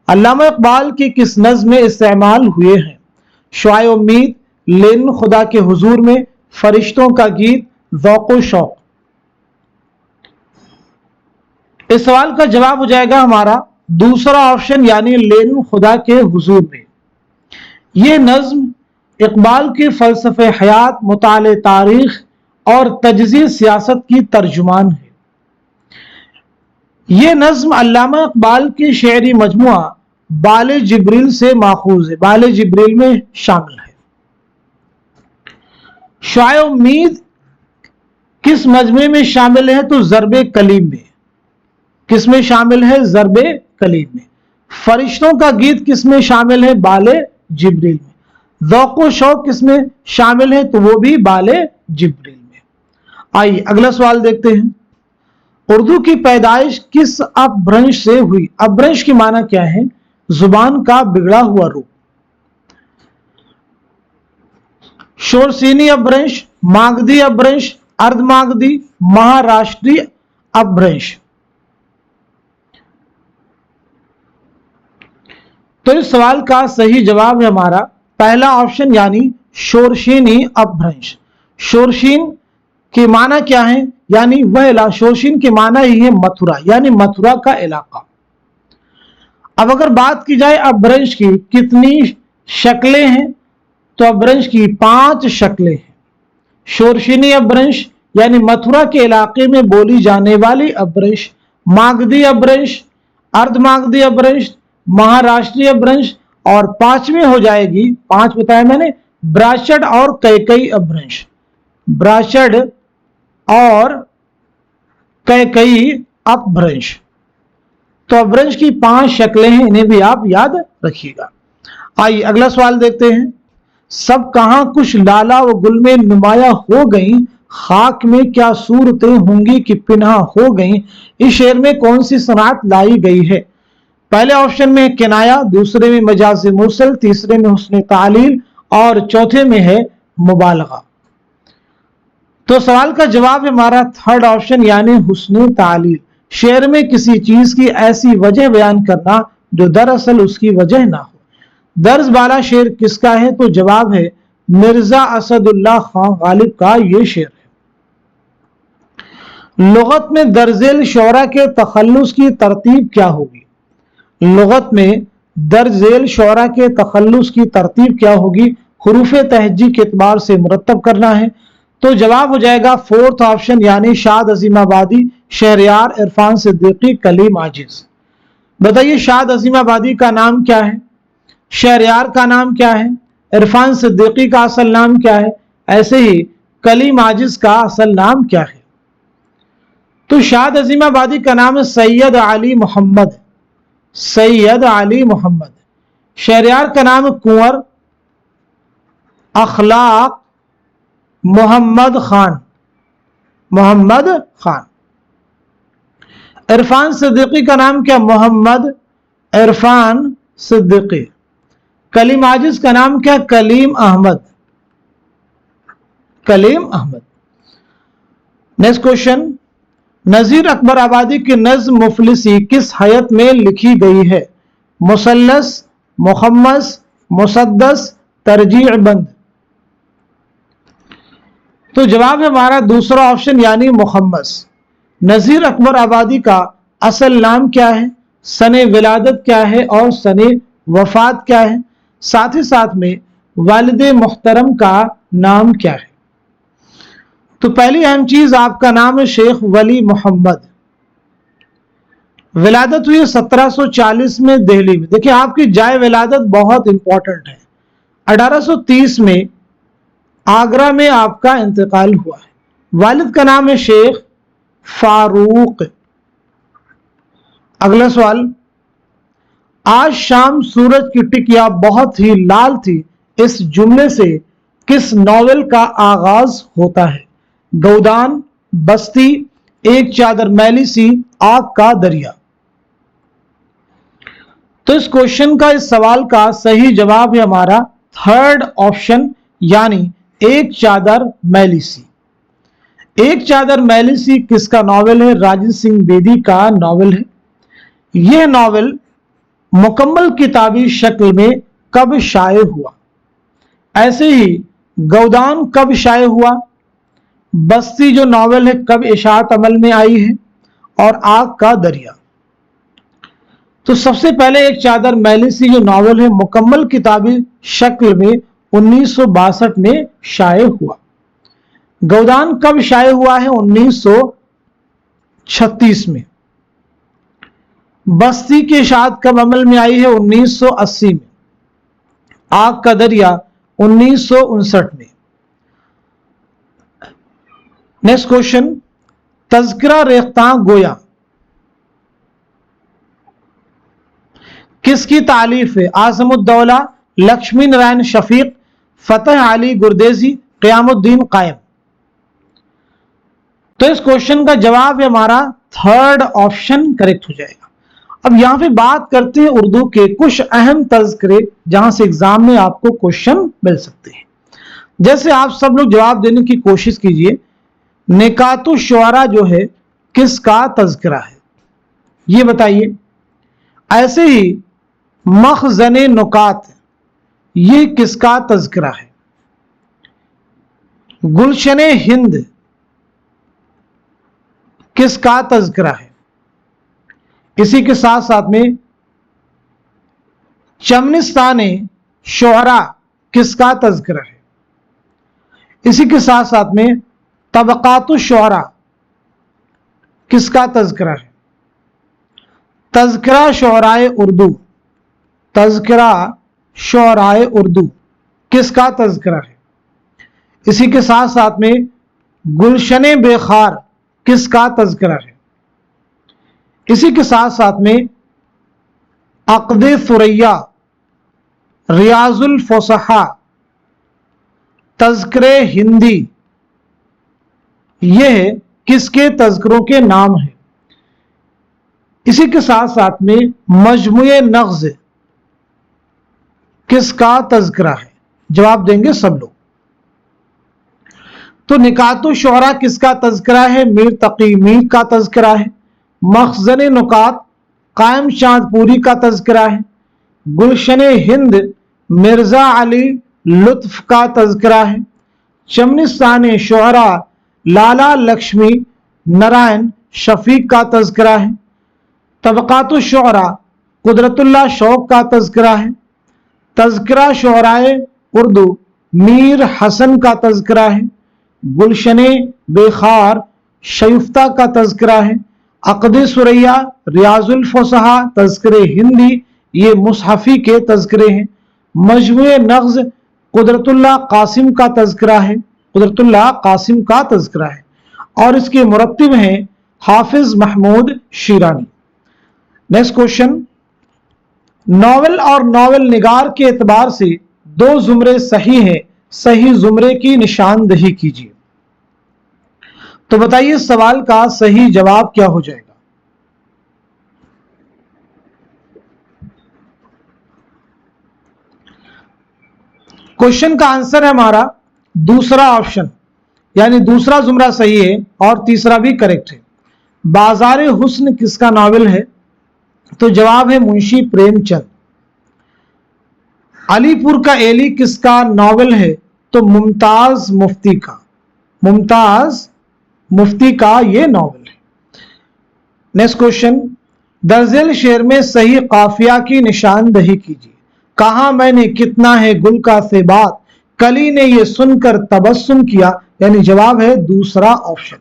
علامہ اقبال کی کس نظم میں استعمال ہوئے ہیں؟ شعائے امید، لین خدا کے حضور میں، فرشتوں کا گیت، ذوق و شوق۔ اس سوال کا جواب ہو جائے گا ہمارا دوسرا آپشن یعنی لین خدا کے حضور میں۔ یہ نظم اقبال کے فلسفہ حیات، مطالعہ تاریخ اور تجزیہ سیاست کی ترجمان ہے۔ یہ نظم علامہ اقبال کے شعری مجموعہ بال جبریل سے ماخوذ ہے، بال جبریل میں شامل ہے۔ شعائے امید کس مجموعے میں شامل ہے؟ تو ضرب کلیم میں۔ किस में शामिल है? ज़रबे कलीम में। फरिश्तों का गीत किस में शामिल है? बाले जिब्रील में। ज़ौक़ व शौक़ किस में शामिल है? तो वो भी बाले जिब्रील में। आइए अगला सवाल देखते हैं। उर्दू की पैदाइश किस अपभ्रंश से हुई? अपभ्रंश की माना क्या है? जुबान का बिगड़ा हुआ रूप। शोरसीनी अपभ्रंश, मागधी अपभ्रंश, अर्धमागधी, महाराष्ट्रीय अपभ्रंश। तो इस सवाल का सही जवाब है हमारा पहला ऑप्शन यानी शोरशीनी अपभ्रंश। शोरशीन की माना क्या है? यानी वह इलाका, शोरशीन की माना ही है मथुरा, यानी मथुरा का इलाका। अब अगर बात की जाए अपभ्रंश की कितनी शक्लें हैं, तो अपभ्रंश की 5 शक्लें हैं। शोरशीनी अपभ्रंश यानी मथुरा के इलाके में बोली जाने वाली अपभ्रंश, मागधी अपभ्रंश, अर्धमागधी अपभ्रंश, महाराष्ट्रीय अपभ्रंश, और 5वीं हो जाएगी, 5 बताया मैंने, ब्राह्मण और कैकई अपभ्रंश। ब्राह्मण और कैकई अपभ्रंश। तो अपभ्रंश की 5 शक्लें हैं, इन्हें भी आप याद रखिएगा। आइए अगला सवाल देखते हैं। सब कहां कुछ लाला व गुल में नुमाया हो गई, खाक में क्या सूरतें होंगी कि पिन्हा हो गई। इस शेर में कौन सी सनात लाई गई है? पहले ऑप्शन में किनाया, दूसरे में मजाज़े मुरसल, तीसरे में हुस्न तालील और चौथे में है मुबालगा। तो सवाल का जवाब है हमारा थर्ड ऑप्शन यानी हुस्न तालील। शेर में किसी चीज की ऐसी वजह बयान करना जो दरअसल उसकी वजह ना हो। दर्ज वाला शेर किसका है? तो जवाब है मिर्जा असदुल्लाह खान गालिब का ये शेर है। लुगत में दर्जेल शोरा के तखल्लुस की तरतीब क्या होगी? लुगत में दर्जेल शोरा के तखल्लुस की तरतीब क्या होगी? हुरूफ तहज्जी के एतबार से मुरतब करना है। तो जवाब हो जाएगा फोर्थ ऑप्शन यानी शाद अजीमाबादी, शहरयार, इरफान सिद्दीकी, कलीम आजिज। बताइए शाद अजीमाबादी का नाम क्या है? शहरयार का नाम क्या है? इरफान सिद्दीकी का असल नाम क्या है? ऐसे ही कलीम आजिज का असल नाम क्या है? तो शाद अजीमाबादी का नाम है सैयद अली मोहम्मद। सैयद अली मोहम्मद। शहरयार का नाम है कुंवर अखलाक मोहम्मद खान। मोहम्मद खान। इरफान सिद्दीकी का नाम क्या? मोहम्मद इरफान सिद्दीकी। कलीम आजिज का नाम क्या? Kaleem Ahmed. Kaleem Ahmed. Next question. Nazir Akbarabadi की नज्म मुफलिसी किस हयत में लिखी गई है? मुसल्लस, मुखम्मस, मुसद्दस, तरजीह बंद। तो जवाब है हमारा दूसरा ऑप्शन यानी मुखम्मस। नजीर अकबर आबादी का असल नाम क्या है, सने विलादत क्या है और सने वफात क्या है, साथ ही साथ में वालिद मुहतरम का नाम क्या है? तो पहली अहम चीज आपका नाम है शेख वली मोहम्मद। विलादत हुई 1740 में दिल्ली में। देखिए आपकी जाए विलादत बहुत इंपॉर्टेंट है। 1830 में आगरा में आपका इंतकाल हुआ है। वालिद का नाम है शेख फारूक। अगला सवाल। आज शाम सूरज की टिकिया बहुत ही लाल थी, इस जुमले से किस नॉवेल का आगाज होता है? गौदान, बस्ती, एक चादर मैली सी, आग का दरिया। तो इस क्वेश्चन का, इस सवाल का सही जवाब है हमारा थर्ड ऑप्शन यानी एक चादर मैली सी। एक चादर मैली सी किसका नॉवेल है? राजेंद्र सिंह बेदी का नॉवेल है। यह नॉवेल मुकम्मल किताबी शक्ल में कब शाये हुआ? ऐसे ही गौदान कब शाये हुआ, बस्ती जो नॉवेल है कब इशाअत अमल में आई है, और आग का दरिया। तो सबसे पहले एक चादर मैली सी जो नॉवेल है मुकम्मल किताबी शक्ल में 1962 में शाये हुआ। गौदान कब शाये हुआ है? 1936 में। बस्ती की इशाअत कब अमल में आई है? 1980 में। आग का दरिया 1959 में। Next question. तज़किरा रेख्तां गोया کس کی تالیف ہے؟ اعظم الدولہ، لکشمی نارائن شفیق، فتح علی گردیزی، قیام الدین قائم۔ تو اس کوشچن کا جواب ہے ہمارا تھرڈ آپشن کریکٹ ہو جائے گا۔ اب یہاں پہ بات کرتے ہیں اردو کے کچھ اہم تذکرے جہاں سے ایگزام میں آپ کو کوشچن مل سکتے ہیں۔ جیسے آپ سب لوگ جواب دینے کی کوشش کیجئے، نکات الشعراء جو ہے کس کا تذکرہ ہے یہ بتائیے۔ ایسے ہی مخزن نکات یہ کس کا تذکرہ ہے؟ گلشن ہند کس کا تذکرہ ہے؟ اسی کے ساتھ ساتھ میں چمنستان شعراء کس کا تذکرہ ہے؟ اسی کے ساتھ ساتھ میں طبقات الشعراء کس کا تذکرہ ہے؟ تذکرہ شعرائے اردو، تذکرہ شعرائے اردو کس کا تذکرہ ہے؟ اسی کے ساتھ ساتھ میں گلشن بے خار کس کا تذکرہ ہے؟ اسی کے ساتھ ساتھ میں عقد ثریا، ریاض الفصحاء، تذکر ہندی یہ کس کے تذکروں کے نام ہیں؟ اسی کے ساتھ ساتھ میں مجموع نغز کس کا تذکرہ ہے؟ جواب دیں گے سب لوگ۔ تو نکات الشعراء کس کا تذکرہ ہے؟ میر تقی میر کا تذکرہ ہے۔ مخزن نکات قائم چاند پوری کا تذکرہ ہے۔ گلشن ہند مرزا علی لطف کا تذکرہ ہے۔ چمنستان شعراء لالا لکشمی نارائن شفیق کا تذکرہ ہے۔ طبقات الشعراء قدرت اللہ شوق کا تذکرہ ہے۔ تذکرہ شعرائے اردو میر حسن کا تذکرہ ہے۔ گلشن بے خار شیفتہ کا تذکرہ ہے۔ عقد ثریا ریاض الفصحاء تذکر ہندی یہ مصحفی کے تذکرے ہیں۔ مجموع نغز قدرت اللہ قاسم کا تذکرہ ہے، قدرت اللہ قاسم کا تذکرہ ہے، اور اس کے مرتب ہیں Hafiz Mahmood Sherani. Next question, novel اور ناول نگار کے اعتبار سے دو زمرے صحیح ہیں، صحیح زمرے کی نشاندہی کیجیے۔ تو بتائیے سوال کا صحیح جواب کیا ہو جائے گا؟ کوشچن کا آنسر ہے ہمارا دوسرا آپشن، یعنی دوسرا زمرہ صحیح ہے اور تیسرا بھی کریکٹ ہے۔ بازار حسن کس کا ناول ہے؟ تو جواب ہے منشی پریم چند۔ علی پور کا ایلی کس کا ناول ہے؟ تو ممتاز مفتی کا، ممتاز مفتی کا یہ ناول ہے۔ نیکسٹ کوشچن، درزل شعر میں صحیح قافیہ کی نشاندہی کیجیے۔ کہاں میں نے کتنا ہے گل کا ثبات، کلی نے یہ سن کر تبسم کیا، یعنی جواب ہے دوسرا آپشن۔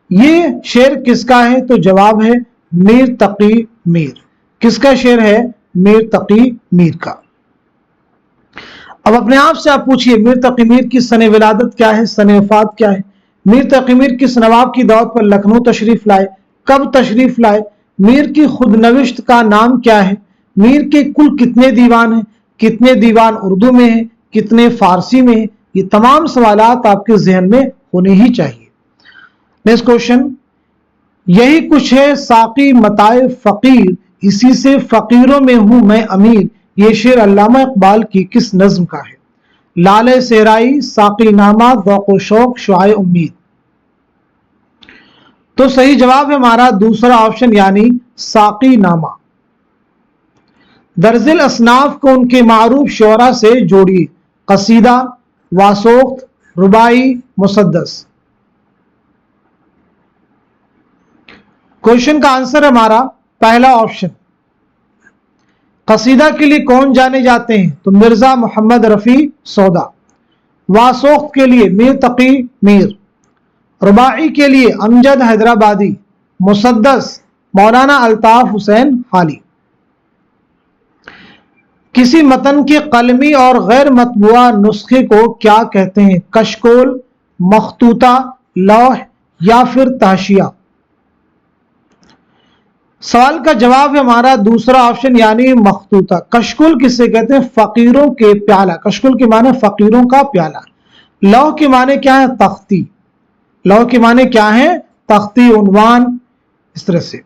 یہ شعر کس کا ہے؟ تو جواب ہے میر تقی میر۔ کس کا شعر ہے؟ میر تقی میر کا۔ اب اپنے آپ سے آپ پوچھئے میر تقی میر کی سن ولادت کیا ہے، سن وفات کیا ہے؟ میر تقی میر کس نواب کی دعوت پر لکھنؤ تشریف لائے، کب تشریف لائے، میر کی خود نوشت کا نام کیا ہے، میر کے کل کتنے دیوان ہیں، کتنے دیوان اردو میں ہیں، کتنے فارسی میں ہیں؟ یہ تمام سوالات آپ کے ذہن میں ہونے ہی چاہیے۔ نیکسٹ کوشچن، یہی کچھ ہے ساقی متاع فقیر، اسی سے فقیروں میں ہوں میں امیر، یہ شعر علامہ اقبال کی کس نظم کا ہے؟ لالے صحرائی، ساقی نامہ، ذوق و شوق، شعاع امید۔ تو صحیح جواب ہے ہمارا دوسرا آپشن، یعنی ساقی نامہ۔ درزل اصناف کو ان کے معروف شعراء سے جوڑیے، قصیدہ، واسوخت، رباعی، مسدس۔ کوشچن کا آنسر ہمارا پہلا آپشن۔ قصیدہ کے لیے کون جانے جاتے ہیں؟ تو مرزا محمد رفیع سودا۔ واسوخت کے لیے میر تقی میر۔ رباعی کے لیے امجد حیدرآبادی۔ مسدس مولانا الطاف حسین حالی۔ کسی متن کے قلمی اور غیر مطبوعہ نسخے کو کیا کہتے ہیں؟ کشکول، مخطوطہ، لوح یا پھر تحاشیہ؟ سوال کا جواب ہے ہمارا دوسرا آپشن یعنی مخطوطہ. کشکول کسے کہتے ہیں؟ فقیروں کے پیالہ. کشکول کے معنی فقیروں کا پیالہ. لوح کے معنی کیا ہے؟ تختی. لوح کے معنی کیا ہے؟ تختی، عنوان، اس طرح سے.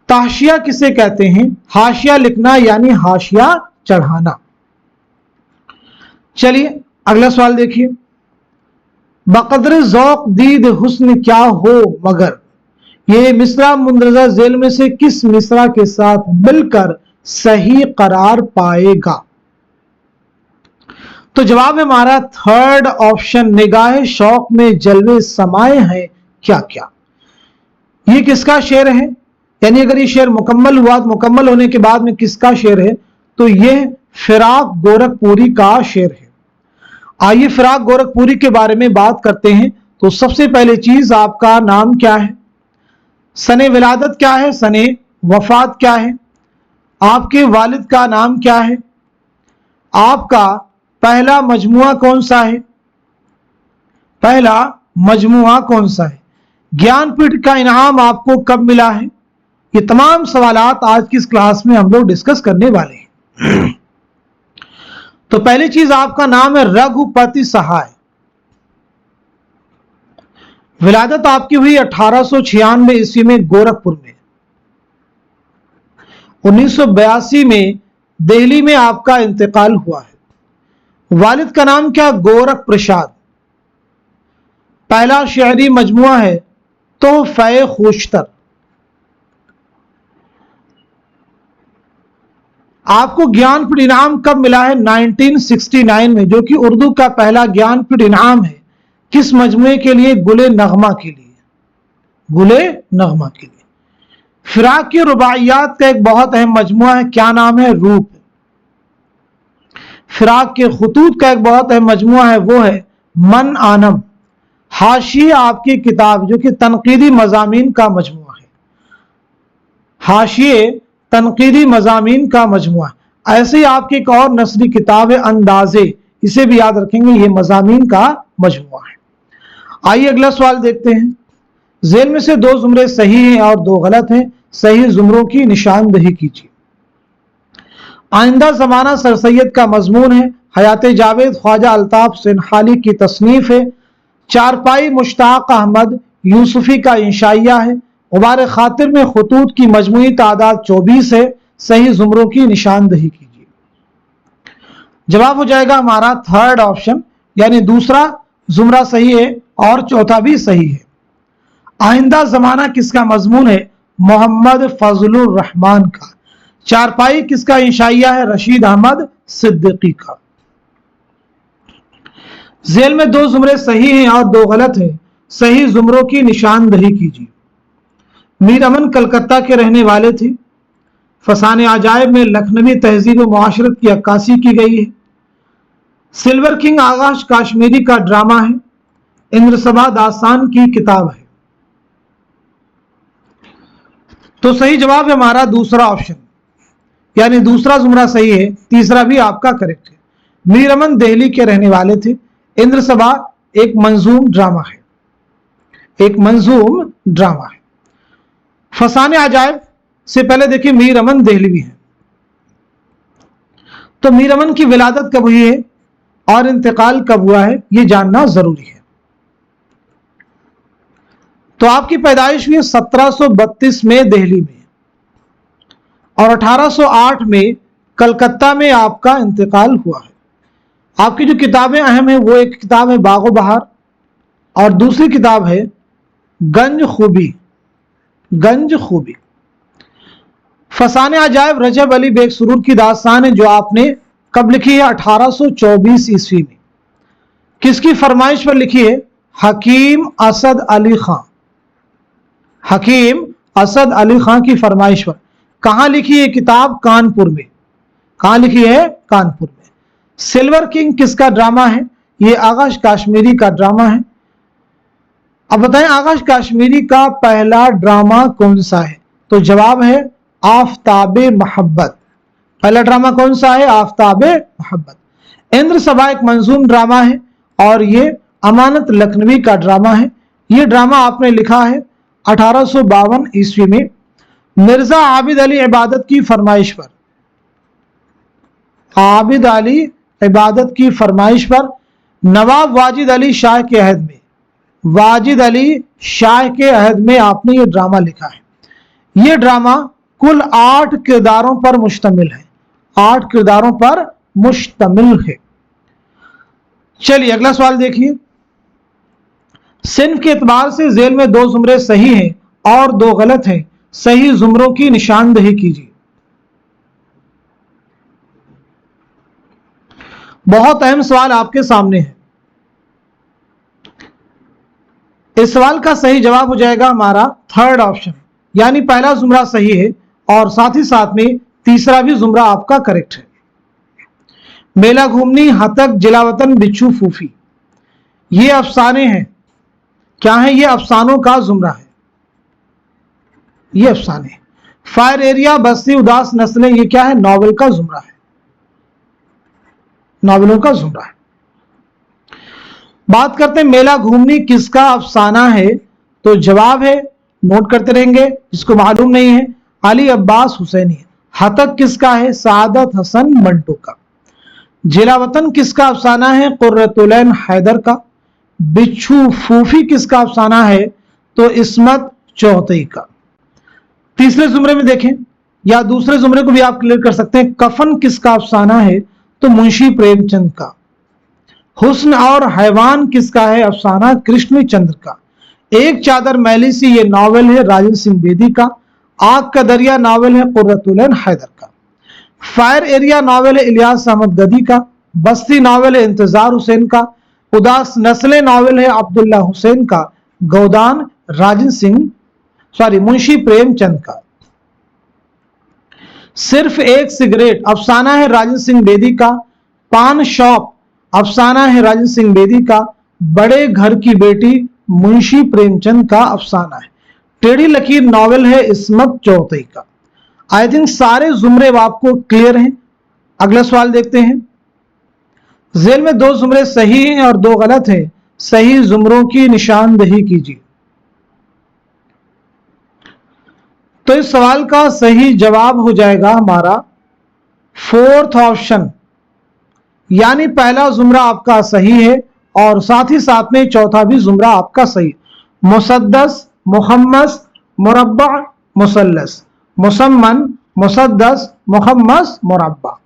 تحاشیہ کسے کہتے ہیں؟ حاشیہ لکھنا یعنی حاشیہ چڑھانا. چلیے اگلا سوال دیکھیے. بقدر ذوق دید حسن کیا ہو مگر، یہ مصرع مندرجہ ذیل میں سے کس مصرع کے ساتھ مل کر صحیح قرار پائے گا؟ تو جواب ہے ہمارا تھرڈ آپشن، نگاہ شوق میں جلوے سمائے ہیں کیا کیا. یہ کس کا شعر ہے؟ یعنی اگر یہ شعر مکمل ہوا تو مکمل ہونے کے بعد میں کس کا شعر ہے؟ تو یہ فراق گورکھ پوری کا شعر ہے. آئیے فراق گورکھ پوری کے بارے میں بات کرتے ہیں. تو سب سے پہلے چیز، آپ کا نام کیا ہے؟ سن ولادت کیا ہے؟ سن وفات کیا ہے؟ آپ کے والد کا نام کیا ہے؟ آپ کا پہلا مجموعہ کون سا ہے؟ پہلا مجموعہ کون سا ہے؟ گیان پیٹھ کا انعام آپ کو کب ملا ہے؟ یہ تمام سوالات آج کی اس کلاس میں ہم لوگ ڈسکس کرنے والے ہیں. تو پہلی چیز، آپ کا نام ہے رگھوپتی سہائے. ولادت آپ کی ہوئی 1896 عیسوی میں گورکھپور میں. 1982 میں دہلی میں آپ کا انتقال ہوا ہے. والد کا نام کیا؟ گورکھ پرساد. پہلا شعری مجموعہ ہے تحفہ خوشتر. آپ کو گیان پیٹھ انعام کب ملا ہے؟ 1969 میں، جو کہ اردو کا پہلا گیان پیٹھ انعام ہے. کس مجموعے کے لیے؟ گلِ نغمہ کے لیے. گلِ نغمہ کے لیے. فراق کی رباعیات کا ایک بہت اہم مجموعہ ہے، کیا نام ہے؟ روپ. فراق کے خطوط کا ایک بہت اہم مجموعہ ہے، وہ ہے من آنم. حاشیے آپ کی کتاب جو کہ تنقیدی مضامین کا مجموعہ ہے. حاشیے تنقیدی مضامین کا مجموعہ. ایسے ہی آپ کی ایک اور نثری کتاب ہے اندازے، اسے بھی یاد رکھیں گے، یہ مضامین کا مجموعہ ہے. آئیے اگلا سوال دیکھتے ہیں. ذیل میں سے 2 زمرے صحیح ہیں اور 2 غلط ہیں. صحیح زمروں کی نشاندہی کیجیے. آئندہ زمانہ سر سید کا مضمون ہے. حیات جاوید خواجہ الطاف سنہالی کی تصنیف ہے. چارپائی مشتاق احمد یوسفی کا انشائیہ ہے. غبار خاطر میں خطوط کی مجموعی تعداد 24 ہے. صحیح زمروں کی نشاندہی کیجیے. جواب ہو جائے گا ہمارا تھرڈ آپشن، یعنی دوسرا زمرہ صحیح ہے اور چوتھا بھی صحیح ہے. آئندہ زمانہ کس کا مضمون ہے؟ محمد فضل الرحمان کا. چارپائی کس کا انشائیہ ہے؟ رشید احمد صدیقی کا. ذیل میں 2 زمرے صحیح ہیں اور 2 غلط ہیں. صحیح زمروں کی نشاندہی کیجیے. میر امن کلکتہ کے رہنے والے تھے. فسانِ عجائب میں لکھنوی تہذیب و معاشرت کی عکاسی کی گئی ہے. سلور کنگ آغاش کاشمیری کا ڈرامہ ہے. اندرسبھا داستان کی کتاب ہے. تو صحیح جواب ہے ہمارا دوسرا آپشن، یعنی دوسرا زمرہ صحیح ہے، تیسرا بھی آپ کا کریکٹ ہے. میر امن دہلی کے رہنے والے تھے. اندرسبھا ایک منظوم ڈرامہ ہے. ایک منظوم ڈرامہ ہے. فسانِ عجائب سے پہلے دیکھیں میر امن دہلوی ہے. تو میر امن کی ولادت کب ہوئی ہے اور انتقال کب ہوا ہے، یہ جاننا ضروری ہے. تو آپ کی پیدائش ہوئی 1732 میں دہلی میں اور 1808 میں کلکتہ میں آپ کا انتقال ہوا ہے. آپ کی جو کتابیں اہم ہیں وہ ایک کتاب ہے باغ و بہار اور دوسری کتاب ہے گنج خوبی. گنج خوبی. فسانِ عجائب رجب علی بیگ سرور کی داستان ہے جو آپ نے کب لکھی ہے؟ 1824 عیسوی میں. کس کی فرمائش پر لکھی ہے؟ حکیم اسد علی خان. حکیم اسد علی خان کی فرمائش پر. کہاں لکھی ہے کتاب؟ کانپور میں. کہاں لکھی ہے؟ کانپور میں. سلور کنگ کس کا ڈرامہ ہے؟ یہ آغاش کاشمیری کا ڈرامہ ہے. اب بتائیں آغاش کاشمیری کا پہلا ڈرامہ کون سا ہے؟ تو جواب ہے آفتاب محبت. پہلا ڈرامہ کون سا ہے؟ آفتاب محبت. اندرسبھا ایک منظوم ڈرامہ ہے اور یہ امانت لکھنوی کا ڈرامہ ہے. یہ ڈرامہ آپ نے لکھا ہے 1852 ईस्वी में मिर्जा आबिद अली इबादत की फरमाइश पर, आबिद अली इबादत की फरमाइश पर नवाब वाजिद अली शाह के अहद में, वाजिद अली शाह के अहद में आपने ये ड्रामा लिखा है। ये ड्रामा कुल 8 किरदारों पर मुश्तमिल है, 8 किरदारों पर मुश्तमिल है। चलिए अगला सवाल देखिए। सिन्फ के एतबार से जेल में 2 जुमरे सही हैं और 2 गलत हैं, सही जुमरों की निशानदही कीजिए। बहुत अहम सवाल आपके सामने है। इस सवाल का सही जवाब हो जाएगा हमारा थर्ड ऑप्शन, यानी पहला जुमरा सही है और साथ ही साथ में तीसरा भी जुमरा आपका करेक्ट है। मेला घूमनी, हतक, जिलावतन, बिच्छू, फूफी, ये अफसाने हैं। क्या है? ये अफसानों का जुमरा है, ये अफसाने। फायर एरिया, बस्ती, उदास नस्लें, ये क्या है? नॉवेल का जुमरा है, नॉवेलों का जुमरा है। बात करते हैं मेला घूमनी किसका अफसाना है, तो जवाब है, नोट करते रहेंगे जिसको मालूम नहीं है, अली अब्बास हुसैनी। हतक किसका है? सादत हसन मंटो का। जिलावतन किसका अफसाना है? कुर्रतुलैन हैदर का। बिच्छू फूफी किसका अफसाना है? तो इस्मत चौहतई का। तीसरे जुमरे में देखें, या दूसरे जुमरे को भी आप क्लियर कर सकते हैं। कफन किसका अफसाना है? तो मुंशी प्रेमचंद का। हुस्न और हैवान किसका है अफसाना? कृष्णचंद्र का। एक चादर मैली सी, ये नॉवेल है राजेंद्र सिंह बेदी का। आग का दरिया नॉवेल है कुर्रतुलैन हैदर का। फायर एरिया नॉवेल है इलियास अहमद गदी का। बस्ती नॉवेल है इंतजार हुसैन का। उदास नस्लें नॉवेल है अब्दुल्ला हुसैन का। गोदान मुंशी प्रेमचंद का। सिर्फ एक सिगरेट अफसाना है राजेंद्र सिंह बेदी का। पान शॉप अफसाना है राजेंद्र सिंह बेदी का। बड़े घर की बेटी मुंशी प्रेमचंद का अफसाना है। टेढ़ी लकीर नॉवेल है इस्मत चौहतई का। आई थिंक सारे जुमरे आपको क्लियर हैं। अगला सवाल देखते हैं। जेल में 2 जुमरे सही हैं और 2 गलत हैं, सही जुमरों की निशानदही कीजिए। तो इस सवाल का सही जवाब हो जाएगा हमारा फोर्थ ऑप्शन, यानी पहला जुमरा आपका सही है और साथ ही साथ में चौथा भी जुमरा आपका सही। मुसद्दस, मुहम्मस, मुरब्बा, मुसल्लस, मुसम्मन, मुसद्दस, मुहम्मस, मुरब्बा।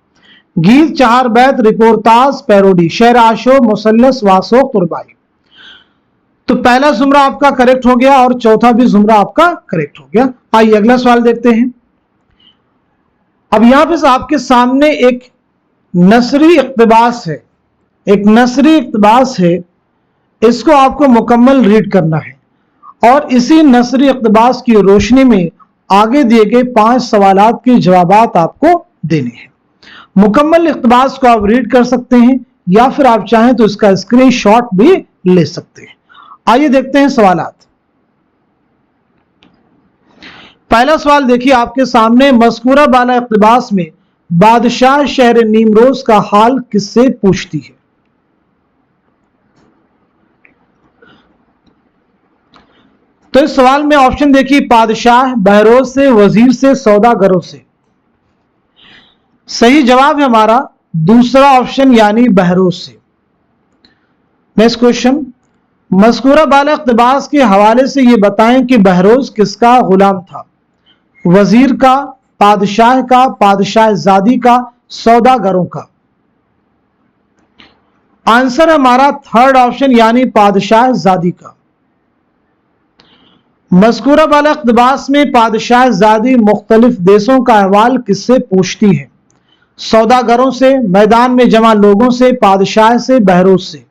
गीत, 4 बैत, रिपोर्टाज, पैरोडी, शेर आशो, मुसल्लस, वासो, कुर्बाई। तो पहला जुमरा आपका करेक्ट हो गया और चौथा भी जुमरा आपका करेक्ट हो गया। आइए अगला सवाल देखते हैं। अब यहां पे आपके सामने एक नसरी इक्तबास है, एक नसरी इक्तबास है, इसको आपको मुकम्मल रीड करना है और इसी नसरी इक्तबास की रोशनी में आगे दिए गए 5 सवालात के जवाबात आपको देने हैं। मुकम्मल इक्तबास को आप रीड कर सकते हैं या फिर आप चाहें तो इसका स्क्रीनशॉट भी ले सकते हैं। आइए देखते हैं सवालात। पहला सवाल देखिए आपके सामने। मज़कूरा बाला इक्तबास में बादशाह शहर नीमरोज का हाल किससे पूछती है? तो इस सवाल में ऑप्शन देखिए, बादशाह, बहरोज से, वजीर से, सौदागरों से। सही जवाब है हमारा दूसरा ऑप्शन यानी बहरोज से। नेक्स्ट क्वेश्चन, मज़कूरा बाला इक्तबास के हवाले से यह बताएं कि बहरोज किसका गुलाम था? वजीर का, बादशाह का, बादशाह ज़ादी का, सौदागरों का। आंसर हमारा थर्ड ऑप्शन यानी बादशाह ज़ादी का। मज़कूरा बाला इक्तबास में बादशाह ज़ादी मुख्तलिफ देशों का अहवाल किससे पूछती है? सौदागरों से, मैदान में जमा लोगों से, बादशाह से, बहरोज से।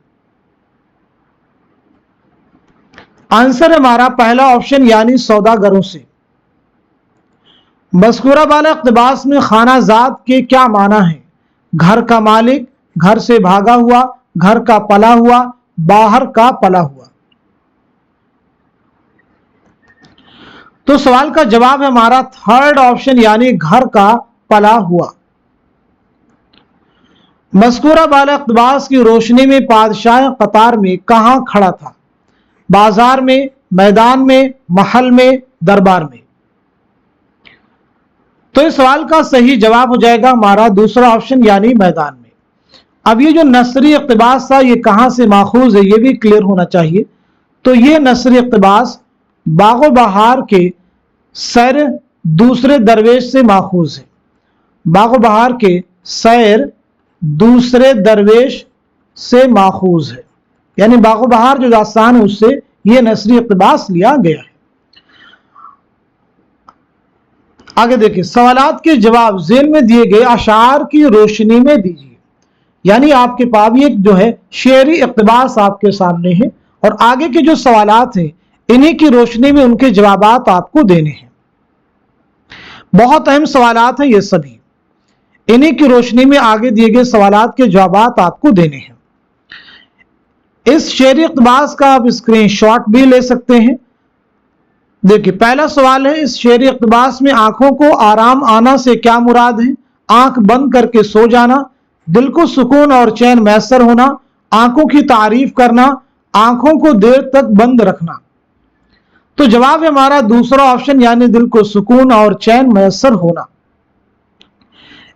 आंसर हमारा पहला ऑप्शन यानी सौदागरों से। मज़कूरा बाला इक्तबास में खानाजाद के क्या माना है? घर का मालिक, घर से भागा हुआ, घर का पला हुआ, बाहर का पला हुआ। तो सवाल का जवाब है हमारा थर्ड ऑप्शन यानी घर का पला हुआ। मज़कूरा बाला इक्तबास की रोशनी में बादशाह कतार में कहां खड़ा था? बाजार में, मैदान में, महल में, दरबार में। तो इस सवाल का सही जवाब हो जाएगा हमारा दूसरा ऑप्शन यानी मैदान में। अब ये जो नसरी इक़्तिबास था ये कहां से माखूज है ये भी क्लियर होना चाहिए। तो ये नसरी इक़्तिबास बागो बहार के सैर दूसरे दरवेश से माखूज है। बागो बहार के सैर दूसरे दरवेश से माखूज है, यानी बागो बहार जो दास्तान है उससे ये नसरी इक़्तिबास लिया गया है। आगे देखिए, सवालात के जवाब ज़ेल में दिए गए अशार की रोशनी में दीजिए। यानी आपके पास एक जो है शेरी इक़्तिबास आपके सामने है और आगे के जो सवालात हैं इन्हीं की रोशनी में उनके जवाबात आपको देने हैं। बहुत अहम सवालात हैं ये सभी, इन्हीं की रोशनी में आगे दिए गए सवालात के जवाबात आपको देने हैं। इस शेरी इक़्तिबास का आप स्क्रीनशॉट भी ले सकते हैं। देखिए, पहला सवाल है, इस शेरी इक़्तिबास में आंखों को आराम आना से क्या मुराद है? आंख बंद करके सो जाना, दिल को सुकून और चैन मैसर होना, आंखों की तारीफ करना, आंखों को देर तक बंद रखना। तो जवाब है हमारा दूसरा ऑप्शन यानी दिल को सुकून और चैन मैसर होना।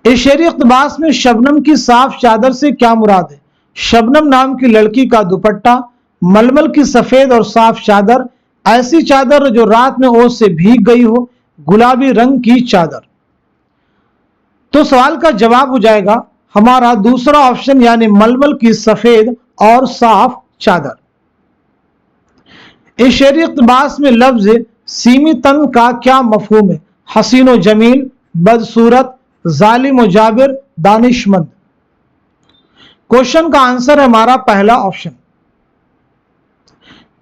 इस शेरी इक़्तिबास में शबनम की साफ चादर से क्या मुराद है? शबनम नाम की लड़की का दुपट्टा, मलमल की सफेद और साफ चादर, ऐसी चादर जो रात में ओस से भीग गई हो, गुलाबी रंग की चादर। तो सवाल का जवाब हो जाएगा हमारा दूसरा ऑप्शन यानी मलमल की सफेद और साफ चादर। इस शेरी इक़्तिबास में लफ्ज सीमितन का क्या मफहूम है? हसीन व जमील, बदसूरत, जालिम व जाबिर, दानिशमंद। क्वेश्चन का आंसर है हमारा पहला ऑप्शन।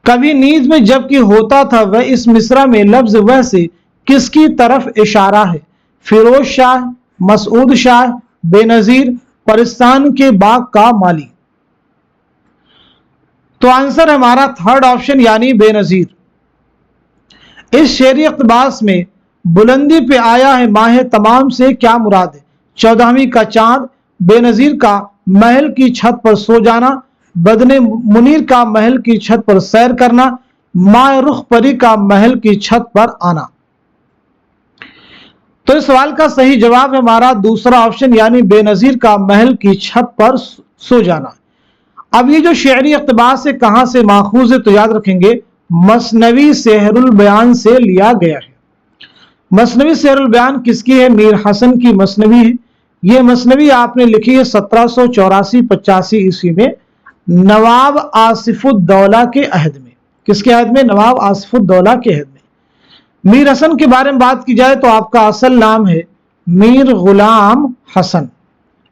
कभी नींद में जबकि होता था वह, इस मिसरा में लफ्ज वह से किसकी तरफ इशारा है? फिरोज शाह, मसूद शाह, बेनजीर, परिस्तान के बाग का माली। तो आंसर है हमारा थर्ड ऑप्शन यानी बेनजीर। इस शेरी इक़्तिबास में बुलंदी पे आया है माह तमाम से क्या मुराद है? 14वीं का चांद, बेनजीर का महल की छत पर सो जाना, बदने मुनीर का महल की छत पर सैर करना, माए रुख परी का महल की छत पर आना। तो इस सवाल का सही जवाब है हमारा दूसरा ऑप्शन यानी बेनजीर का महल की छत पर सो जाना। अब ये जो शेरी इक़्तिबास है कहां से माखूज है? तो याद रखेंगे मसनवी सेहरुल बयान से लिया गया है। मसनवी सेहरुल बयान किसकी है? मीर हसन की मसनवी है। ये मसनवी आपने लिखी है 1784-85 ईस्वी में नवाब आसिफुद्दौला के अहद में। किसके अहद में? नवाब आसिफुद्दौला के अहद में। मीर हसन के बारे में बात की जाए तो आपका असल नाम है मीर गुलाम हसन।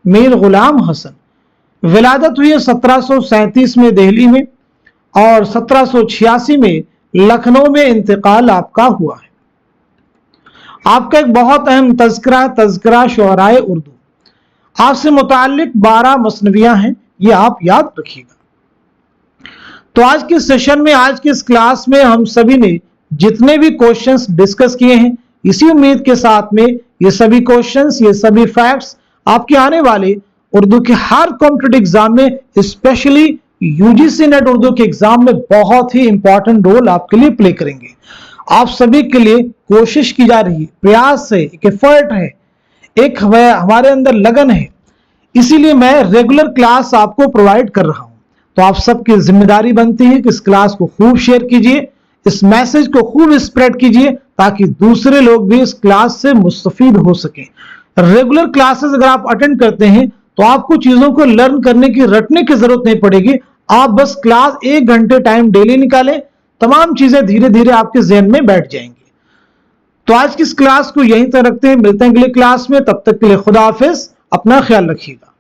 मीर गुलाम हसन। विलादत हुई है 1737 में दिल्ली में और 1786 में लखनऊ में इंतकाल आपका हुआ है। आपका एक बहुत अहम तज़किरा शुअराए उर्दू, आपसे मुताल्लिक 12 मसनवियां हैं, ये आप याद रखिएगा। तो आज के सेशन में, आज के इस क्लास में हम सभी ने जितने भी क्वेश्चंस डिस्कस किए हैं, इसी उम्मीद के साथ में ये सभी क्वेश्चंस, ये सभी फैक्ट्स आपके आने वाले उर्दू के हर कॉम्पिटिटिव एग्जाम में, स्पेशली यूजीसी नेट उर्दू के एग्जाम में बहुत ही इंपॉर्टेंट रोल आपके लिए प्ले करेंगे। आप सभी के लिए कोशिश की जा रही है, प्रयास है, एक एफर्ट है, एक हमारे अंदर लगन है, इसीलिए मैं रेगुलर क्लास आपको प्रोवाइड कर रहा हूं। तो आप सबकी जिम्मेदारी बनती है कि इस क्लास को खूब शेयर कीजिए, इस मैसेज को खूब स्प्रेड कीजिए ताकि दूसरे लोग भी इस क्लास से मुस्तफीद हो सकें। रेगुलर क्लासेस अगर आप अटेंड करते हैं तो आपको चीजों को लर्न करने की, रटने की जरूरत नहीं पड़ेगी। आप बस क्लास 1 घंटे टाइम डेली निकालें, तमाम चीजें धीरे धीरे आपके ज़हन में बैठ जाएंगी। तो आज की इस क्लास को यहीं तक रखते हैं, मिलते हैं अगली क्लास में, तब तक के लिए खुदा हाफिज, अपना ख्याल रखिएगा।